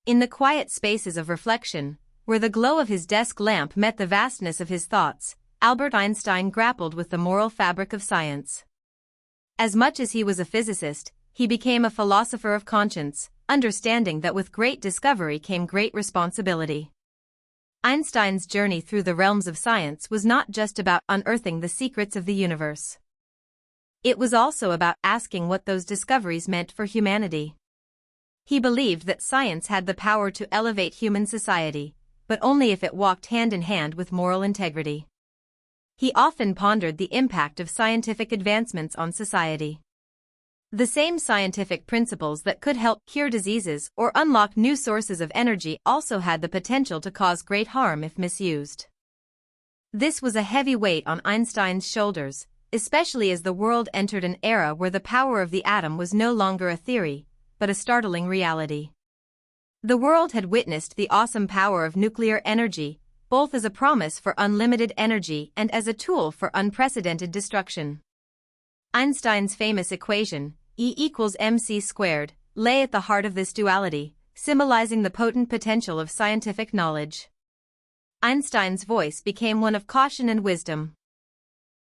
In the quiet spaces of reflection, where the glow of his desk lamp met the vastness of his thoughts, Albert Einstein grappled with the moral fabric of science. As much as he was a physicist, he became a philosopher of conscience, understanding that with great discovery came great responsibility. Einstein's journey through the realms of science was not just about unearthing the secrets of the universe. It was also about asking what those discoveries meant for humanity. He believed that science had the power to elevate human society, but only if it walked hand in hand with moral integrity. He often pondered the impact of scientific advancements on society. The same scientific principles that could help cure diseases or unlock new sources of energy also had the potential to cause great harm if misused. This was a heavy weight on Einstein's shoulders, especially as the world entered an era where the power of the atom was no longer a theory, but a startling reality. The world had witnessed the awesome power of nuclear energy, both as a promise for unlimited energy and as a tool for unprecedented destruction. Einstein's famous equation, E equals mc squared, lay at the heart of this duality, symbolizing the potent potential of scientific knowledge. Einstein's voice became one of caution and wisdom.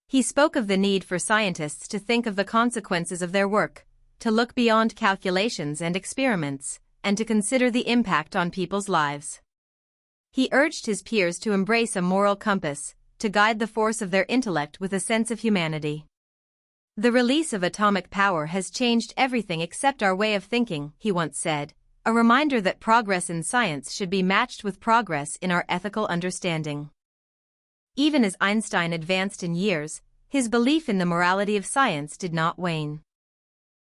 He spoke of the need for scientists to think of the consequences of their work, to look beyond calculations and experiments, and to consider the impact on people's lives. He urged his peers to embrace a moral compass, to guide the force of their intellect with a sense of humanity. The release of atomic power has changed everything except our way of thinking, he once said, a reminder that progress in science should be matched with progress in our ethical understanding. Even as Einstein advanced in years, his belief in the morality of science did not wane.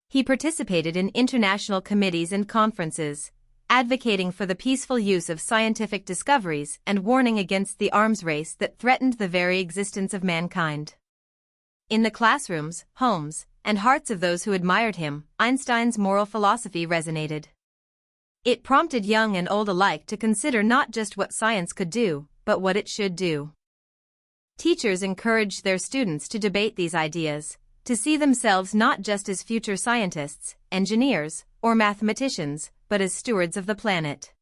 He participated in international committees and conferences, advocating for the peaceful use of scientific discoveries and warning against the arms race that threatened the very existence of mankind. In the classrooms, homes, and hearts of those who admired him, Einstein's moral philosophy resonated. It prompted young and old alike to consider not just what science could do, but what it should do. Teachers encouraged their students to debate these ideas, to see themselves not just as future scientists, engineers, or mathematicians, but as stewards of the planet.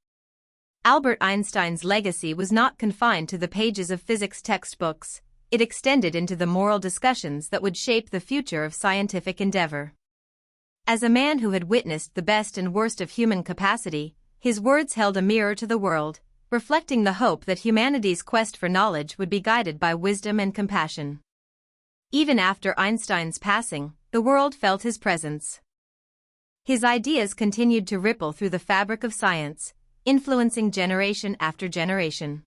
Albert Einstein's legacy was not confined to the pages of physics textbooks. It extended into the moral discussions that would shape the future of scientific endeavor. As a man who had witnessed the best and worst of human capacity, his words held a mirror to the world, reflecting the hope that humanity's quest for knowledge would be guided by wisdom and compassion. Even after Einstein's passing, the world felt his presence. His ideas continued to ripple through the fabric of science, influencing generation after generation.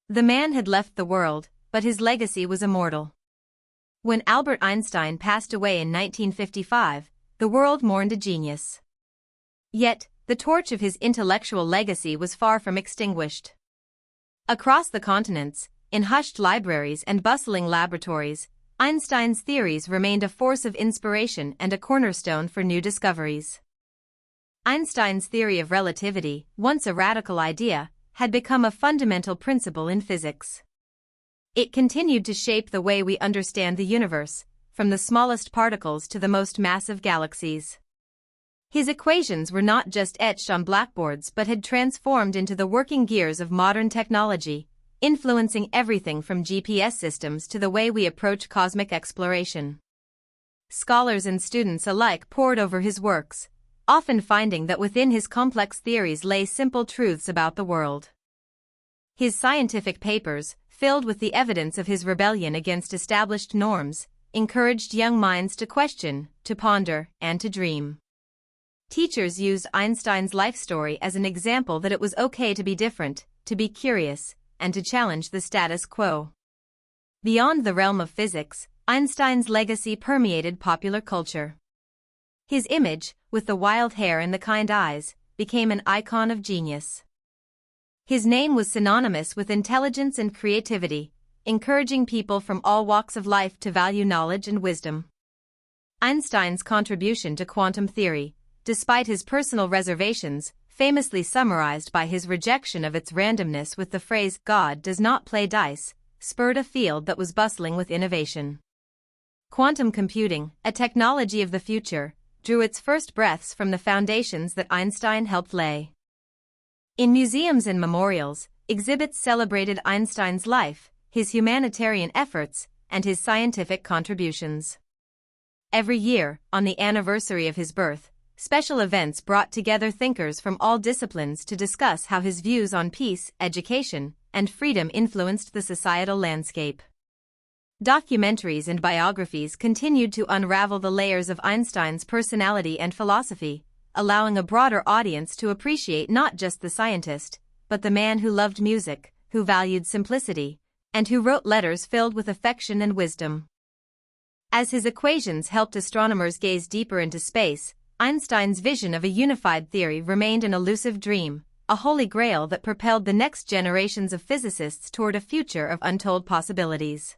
The man had left the world, but his legacy was immortal. When Albert Einstein passed away in 1955, the world mourned a genius. Yet, the torch of his intellectual legacy was far from extinguished. Across the continents, in hushed libraries and bustling laboratories, Einstein's theories remained a force of inspiration and a cornerstone for new discoveries. Einstein's theory of relativity, once a radical idea, had become a fundamental principle in physics. It continued to shape the way we understand the universe, from the smallest particles to the most massive galaxies. His equations were not just etched on blackboards but had transformed into the working gears of modern technology, influencing everything from GPS systems to the way we approach cosmic exploration. Scholars and students alike pored over his works, often finding that within his complex theories lay simple truths about the world. His scientific papers, filled with the evidence of his rebellion against established norms, encouraged young minds to question, to ponder, and to dream. Teachers used Einstein's life story as an example that it was okay to be different, to be curious, and to challenge the status quo. Beyond the realm of physics, Einstein's legacy permeated popular culture. His image, with the wild hair and the kind eyes, became an icon of genius. His name was synonymous with intelligence and creativity, encouraging people from all walks of life to value knowledge and wisdom. Einstein's contribution to quantum theory, despite his personal reservations, famously summarized by his rejection of its randomness with the phrase "God does not play dice," spurred a field that was bustling with innovation. Quantum computing, a technology of the future, drew its first breaths from the foundations that Einstein helped lay. In museums and memorials, exhibits celebrated Einstein's life, his humanitarian efforts, and his scientific contributions. Every year, on the anniversary of his birth, special events brought together thinkers from all disciplines to discuss how his views on peace, education, and freedom influenced the societal landscape. Documentaries and biographies continued to unravel the layers of Einstein's personality and philosophy, allowing a broader audience to appreciate not just the scientist, but the man who loved music, who valued simplicity, and who wrote letters filled with affection and wisdom. As his equations helped astronomers gaze deeper into space, Einstein's vision of a unified theory remained an elusive dream, a holy grail that propelled the next generations of physicists toward a future of untold possibilities.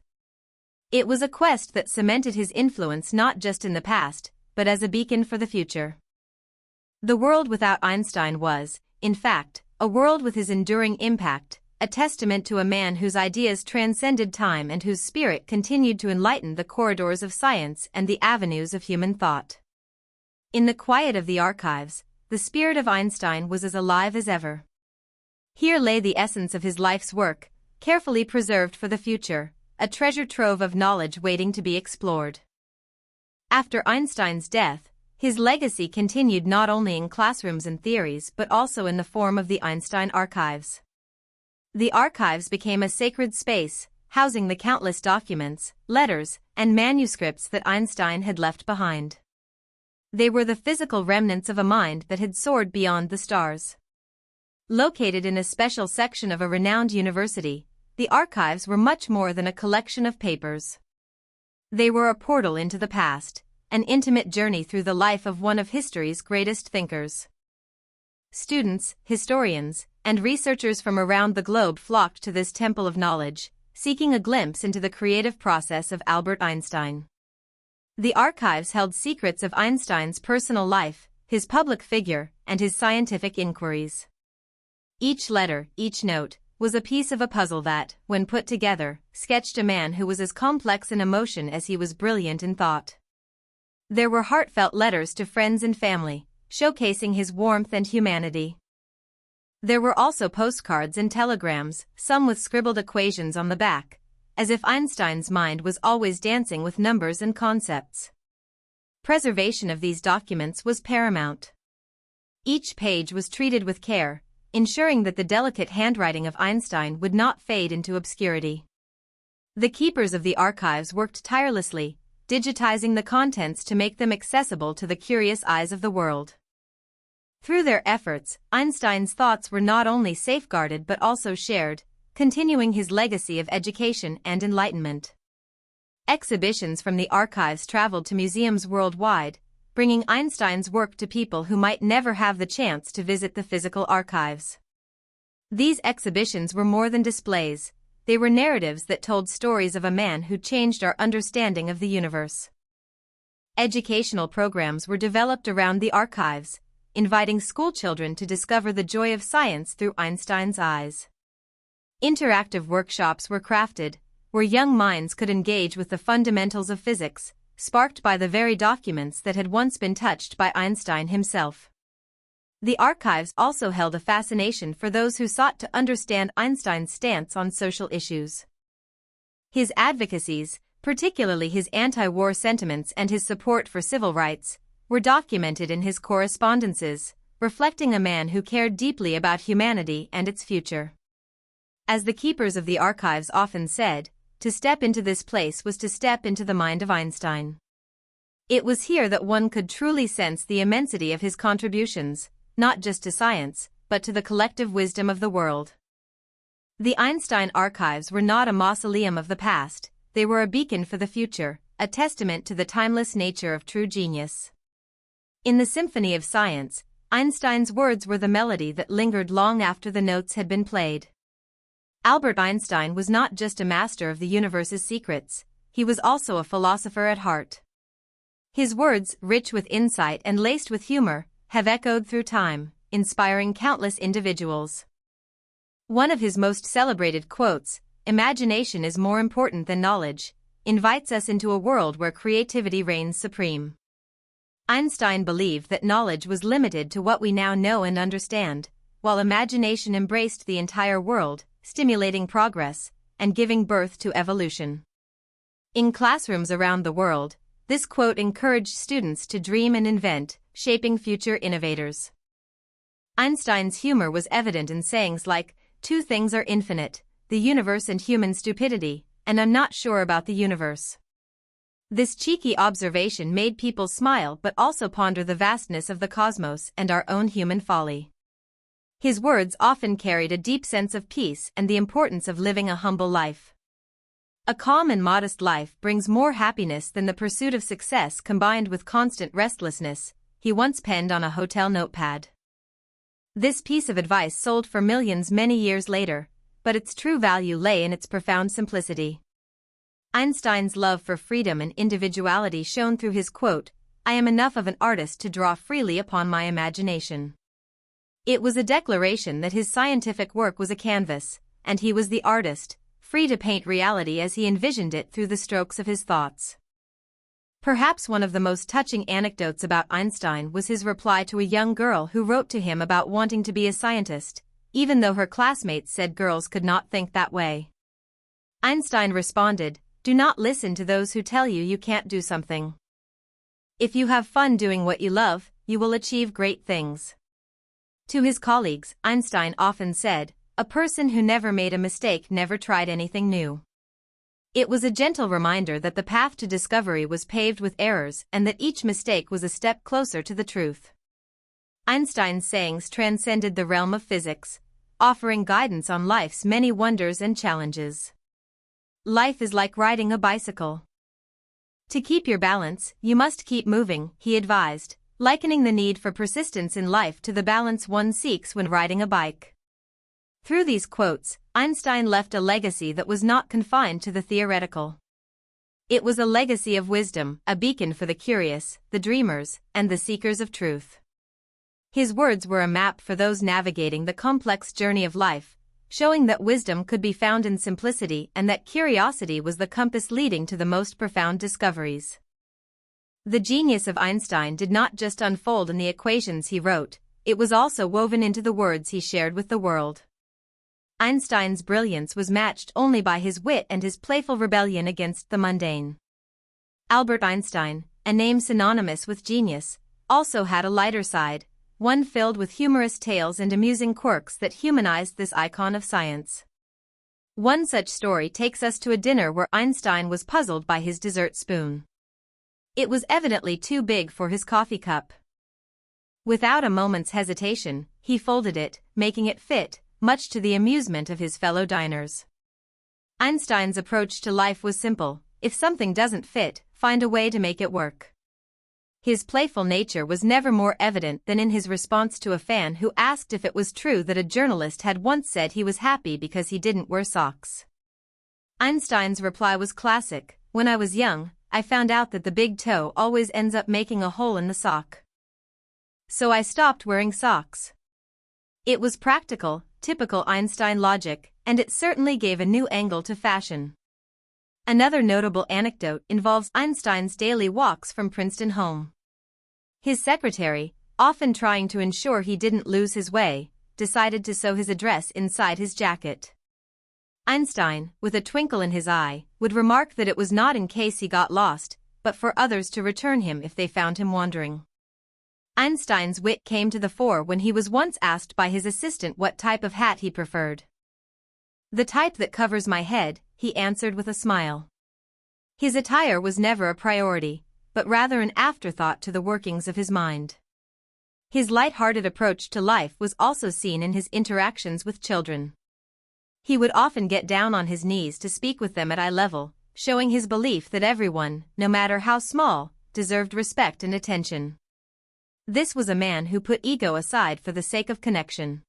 It was a quest that cemented his influence not just in the past, but as a beacon for the future. The world without Einstein was, in fact, a world with his enduring impact, a testament to a man whose ideas transcended time and whose spirit continued to enlighten the corridors of science and the avenues of human thought. In the quiet of the archives, the spirit of Einstein was as alive as ever. Here lay the essence of his life's work, carefully preserved for the future, a treasure trove of knowledge waiting to be explored. After Einstein's death, his legacy continued not only in classrooms and theories but also in the form of the Einstein Archives. The archives became a sacred space, housing the countless documents, letters, and manuscripts that Einstein had left behind. They were the physical remnants of a mind that had soared beyond the stars. Located in a special section of a renowned university, the archives were much more than a collection of papers. They were a portal into the past, an intimate journey through the life of one of history's greatest thinkers. Students, historians, and researchers from around the globe flocked to this temple of knowledge, seeking a glimpse into the creative process of Albert Einstein. The archives held secrets of Einstein's personal life, his public figure, and his scientific inquiries. Each letter, each note, was a piece of a puzzle that, when put together, sketched a man who was as complex in emotion as he was brilliant in thought. There were heartfelt letters to friends and family, showcasing his warmth and humanity. There were also postcards and telegrams, some with scribbled equations on the back, as if Einstein's mind was always dancing with numbers and concepts. Preservation of these documents was paramount. Each page was treated with care, ensuring that the delicate handwriting of Einstein would not fade into obscurity. The keepers of the archives worked tirelessly, digitizing the contents to make them accessible to the curious eyes of the world. Through their efforts, Einstein's thoughts were not only safeguarded but also shared, continuing his legacy of education and enlightenment. Exhibitions from the archives traveled to museums worldwide, bringing Einstein's work to people who might never have the chance to visit the physical archives. These exhibitions were more than displays, they were narratives that told stories of a man who changed our understanding of the universe. Educational programs were developed around the archives, inviting schoolchildren to discover the joy of science through Einstein's eyes. Interactive workshops were crafted, where young minds could engage with the fundamentals of physics, sparked by the very documents that had once been touched by Einstein himself. The archives also held a fascination for those who sought to understand Einstein's stance on social issues. His advocacies, particularly his anti-war sentiments and his support for civil rights, were documented in his correspondences, reflecting a man who cared deeply about humanity and its future. As the keepers of the archives often said, to step into this place was to step into the mind of Einstein. It was here that one could truly sense the immensity of his contributions, not just to science, but to the collective wisdom of the world. The Einstein archives were not a mausoleum of the past, they were a beacon for the future, a testament to the timeless nature of true genius. In the symphony of science, Einstein's words were the melody that lingered long after the notes had been played. Albert Einstein was not just a master of the universe's secrets, he was also a philosopher at heart. His words, rich with insight and laced with humor, have echoed through time, inspiring countless individuals. One of his most celebrated quotes, "Imagination is more important than knowledge," invites us into a world where creativity reigns supreme. Einstein believed that knowledge was limited to what we now know and understand, while imagination embraced the entire world, stimulating progress and giving birth to evolution. In classrooms around the world, this quote encouraged students to dream and invent, shaping future innovators. Einstein's humor was evident in sayings like, "Two things are infinite, the universe and human stupidity, and I'm not sure about the universe." This cheeky observation made people smile but also ponder the vastness of the cosmos and our own human folly. His words often carried a deep sense of peace and the importance of living a humble life. A calm and modest life brings more happiness than the pursuit of success combined with constant restlessness, he once penned on a hotel notepad. This piece of advice sold for millions many years later, but its true value lay in its profound simplicity. Einstein's love for freedom and individuality shone through his quote, "I am enough of an artist to draw freely upon my imagination." It was a declaration that his scientific work was a canvas, and he was the artist, free to paint reality as he envisioned it through the strokes of his thoughts. Perhaps one of the most touching anecdotes about Einstein was his reply to a young girl who wrote to him about wanting to be a scientist, even though her classmates said girls could not think that way. Einstein responded, "Do not listen to those who tell you you can't do something. If you have fun doing what you love, you will achieve great things." To his colleagues, Einstein often said, "A person who never made a mistake never tried anything new." It was a gentle reminder that the path to discovery was paved with errors and that each mistake was a step closer to the truth. Einstein's sayings transcended the realm of physics, offering guidance on life's many wonders and challenges. Life is like riding a bicycle. To keep your balance, you must keep moving, he advised, likening the need for persistence in life to the balance one seeks when riding a bike. Through these quotes, Einstein left a legacy that was not confined to the theoretical. It was a legacy of wisdom, a beacon for the curious, the dreamers, and the seekers of truth. His words were a map for those navigating the complex journey of life, showing that wisdom could be found in simplicity and that curiosity was the compass leading to the most profound discoveries. The genius of Einstein did not just unfold in the equations he wrote, it was also woven into the words he shared with the world. Einstein's brilliance was matched only by his wit and his playful rebellion against the mundane. Albert Einstein, a name synonymous with genius, also had a lighter side, one filled with humorous tales and amusing quirks that humanized this icon of science. One such story takes us to a dinner where Einstein was puzzled by his dessert spoon. It was evidently too big for his coffee cup. Without a moment's hesitation, he folded it, making it fit, much to the amusement of his fellow diners. Einstein's approach to life was simple: if something doesn't fit, find a way to make it work. His playful nature was never more evident than in his response to a fan who asked if it was true that a journalist had once said he was happy because he didn't wear socks. Einstein's reply was classic: "When I was young, I found out that the big toe always ends up making a hole in the sock. So I stopped wearing socks." It was practical, typical Einstein logic, and it certainly gave a new angle to fashion. Another notable anecdote involves Einstein's daily walks from Princeton home. His secretary, often trying to ensure he didn't lose his way, decided to sew his address inside his jacket. Einstein, with a twinkle in his eye, would remark that it was not in case he got lost, but for others to return him if they found him wandering. Einstein's wit came to the fore when he was once asked by his assistant what type of hat he preferred. "The type that covers my head," he answered with a smile. His attire was never a priority, but rather an afterthought to the workings of his mind. His light-hearted approach to life was also seen in his interactions with children. He would often get down on his knees to speak with them at eye level, showing his belief that everyone, no matter how small, deserved respect and attention. This was a man who put ego aside for the sake of connection.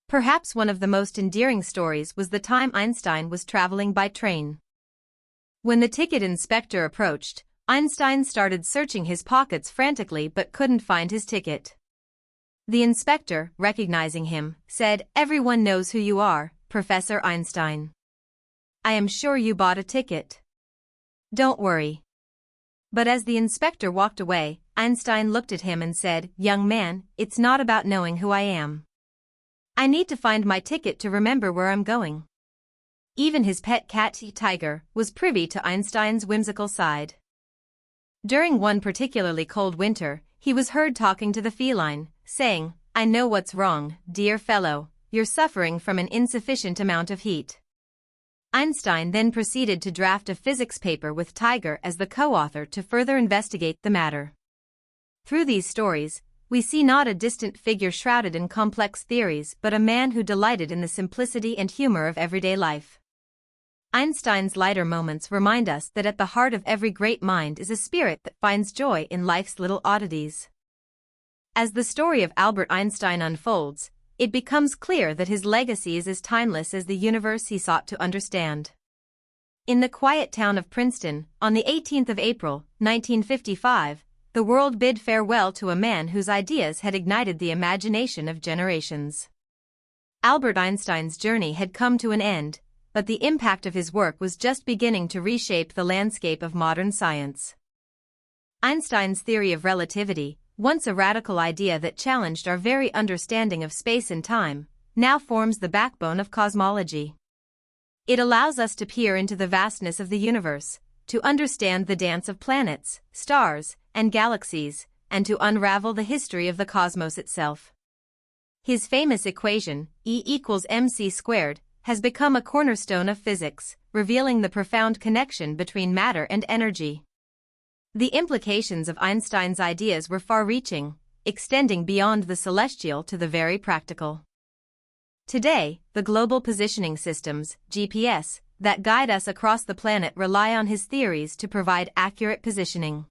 Perhaps one of the most endearing stories was the time Einstein was traveling by train. When the ticket inspector approached, Einstein started searching his pockets frantically but couldn't find his ticket. The inspector, recognizing him, said, "Everyone knows who you are, Professor Einstein. I am sure you bought a ticket. Don't worry." But as the inspector walked away, Einstein looked at him and said, "Young man, it's not about knowing who I am. I need to find my ticket to remember where I'm going." Even his pet cat, Tiger, was privy to Einstein's whimsical side. During one particularly cold winter, he was heard talking to the feline, saying, "I know what's wrong, dear fellow, you're suffering from an insufficient amount of heat." Einstein then proceeded to draft a physics paper with Tiger as the co-author to further investigate the matter. Through these stories, we see not a distant figure shrouded in complex theories but a man who delighted in the simplicity and humor of everyday life. Einstein's lighter moments remind us that at the heart of every great mind is a spirit that finds joy in life's little oddities. As the story of Albert Einstein unfolds, it becomes clear that his legacy is as timeless as the universe he sought to understand. In the quiet town of Princeton, on the 18th of April, 1955, the world bid farewell to a man whose ideas had ignited the imagination of generations. Albert Einstein's journey had come to an end, but the impact of his work was just beginning to reshape the landscape of modern science. Einstein's theory of relativity, once a radical idea that challenged our very understanding of space and time, now forms the backbone of cosmology. It allows us to peer into the vastness of the universe, to understand the dance of planets, stars, and galaxies, and to unravel the history of the cosmos itself. His famous equation, E=mc², has become a cornerstone of physics, revealing the profound connection between matter and energy. The implications of Einstein's ideas were far-reaching, extending beyond the celestial to the very practical. Today, the global positioning systems, GPS, that guide us across the planet rely on his theories to provide accurate positioning.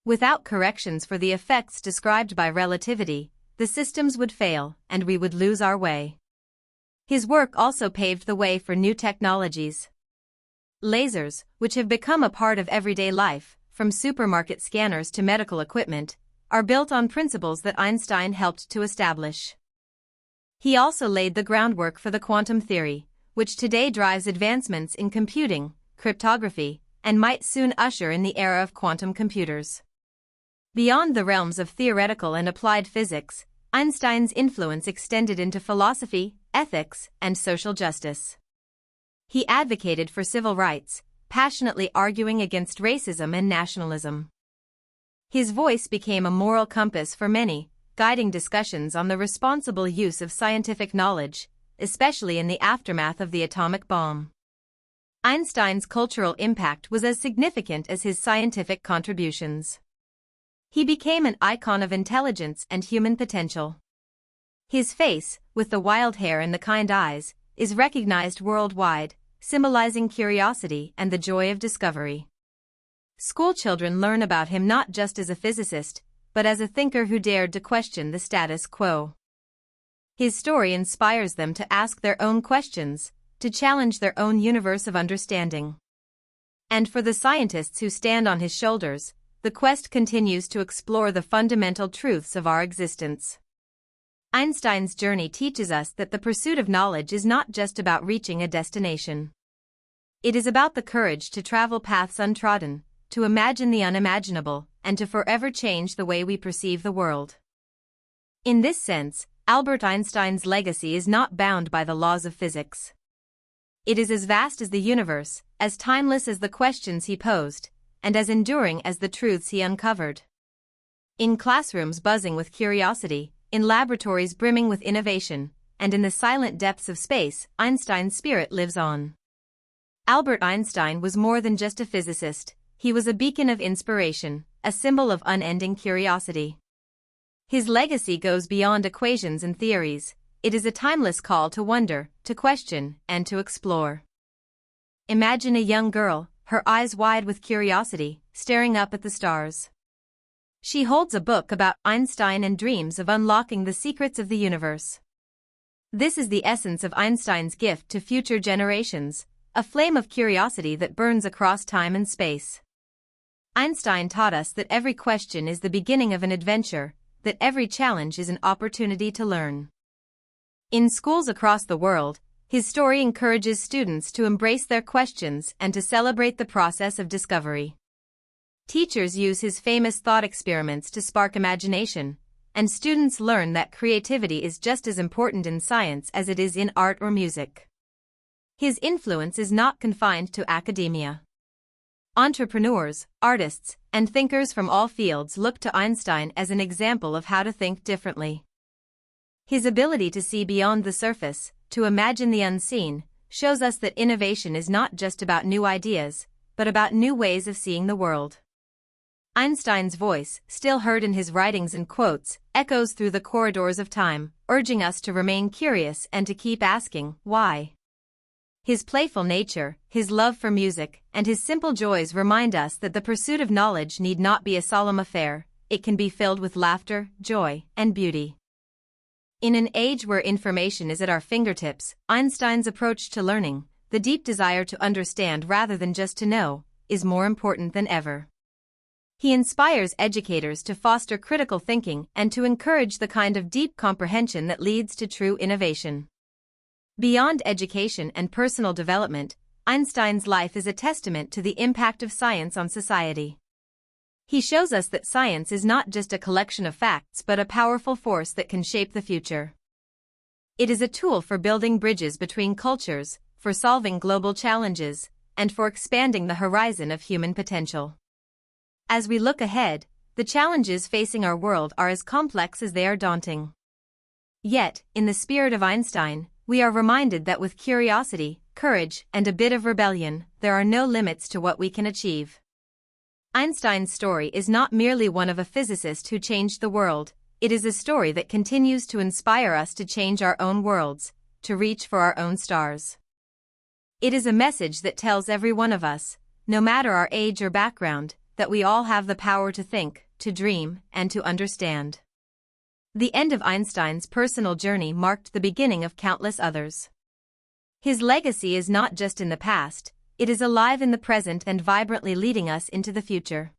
Without corrections for the effects described by relativity, the systems would fail, and we would lose our way. His work also paved the way for new technologies. Lasers, which have become a part of everyday life, from supermarket scanners to medical equipment, are built on principles that Einstein helped to establish. He also laid the groundwork for the quantum theory, which today drives advancements in computing, cryptography, and might soon usher in the era of quantum computers. Beyond the realms of theoretical and applied physics, Einstein's influence extended into philosophy, ethics, and social justice. He advocated for civil rights, passionately arguing against racism and nationalism. His voice became a moral compass for many, guiding discussions on the responsible use of scientific knowledge, especially in the aftermath of the atomic bomb. Einstein's cultural impact was as significant as his scientific contributions. He became an icon of intelligence and human potential. His face, with the wild hair and the kind eyes, is recognized worldwide, symbolizing curiosity and the joy of discovery. Schoolchildren learn about him not just as a physicist, but as a thinker who dared to question the status quo. His story inspires them to ask their own questions, to challenge their own universe of understanding. And for the scientists who stand on his shoulders, the quest continues to explore the fundamental truths of our existence. Einstein's journey teaches us that the pursuit of knowledge is not just about reaching a destination. It is about the courage to travel paths untrodden, to imagine the unimaginable, and to forever change the way we perceive the world. In this sense, Albert Einstein's legacy is not bound by the laws of physics. It is as vast as the universe, as timeless as the questions he posed, and as enduring as the truths he uncovered. In classrooms buzzing with curiosity, in laboratories brimming with innovation, and in the silent depths of space, Einstein's spirit lives on. Albert Einstein was more than just a physicist, he was a beacon of inspiration, a symbol of unending curiosity. His legacy goes beyond equations and theories, it is a timeless call to wonder, to question, and to explore. Imagine a young girl, her eyes wide with curiosity, staring up at the stars. She holds a book about Einstein and dreams of unlocking the secrets of the universe. This is the essence of Einstein's gift to future generations, a flame of curiosity that burns across time and space. Einstein taught us that every question is the beginning of an adventure, that every challenge is an opportunity to learn. In schools across the world, his story encourages students to embrace their questions and to celebrate the process of discovery. Teachers use his famous thought experiments to spark imagination, and students learn that creativity is just as important in science as it is in art or music. His influence is not confined to academia. Entrepreneurs, artists, and thinkers from all fields look to Einstein as an example of how to think differently. His ability to see beyond the surface, to imagine the unseen, shows us that innovation is not just about new ideas, but about new ways of seeing the world. Einstein's voice, still heard in his writings and quotes, echoes through the corridors of time, urging us to remain curious and to keep asking, why? His playful nature, his love for music, and his simple joys remind us that the pursuit of knowledge need not be a solemn affair, it can be filled with laughter, joy, and beauty. In an age where information is at our fingertips, Einstein's approach to learning, the deep desire to understand rather than just to know, is more important than ever. He inspires educators to foster critical thinking and to encourage the kind of deep comprehension that leads to true innovation. Beyond education and personal development, Einstein's life is a testament to the impact of science on society. He shows us that science is not just a collection of facts but a powerful force that can shape the future. It is a tool for building bridges between cultures, for solving global challenges, and for expanding the horizon of human potential. As we look ahead, the challenges facing our world are as complex as they are daunting. Yet, in the spirit of Einstein, we are reminded that with curiosity, courage, and a bit of rebellion, there are no limits to what we can achieve. Einstein's story is not merely one of a physicist who changed the world, it is a story that continues to inspire us to change our own worlds, to reach for our own stars. It is a message that tells every one of us, no matter our age or background, that we all have the power to think, to dream, and to understand. The end of Einstein's personal journey marked the beginning of countless others. His legacy is not just in the past, it is alive in the present and vibrantly leading us into the future.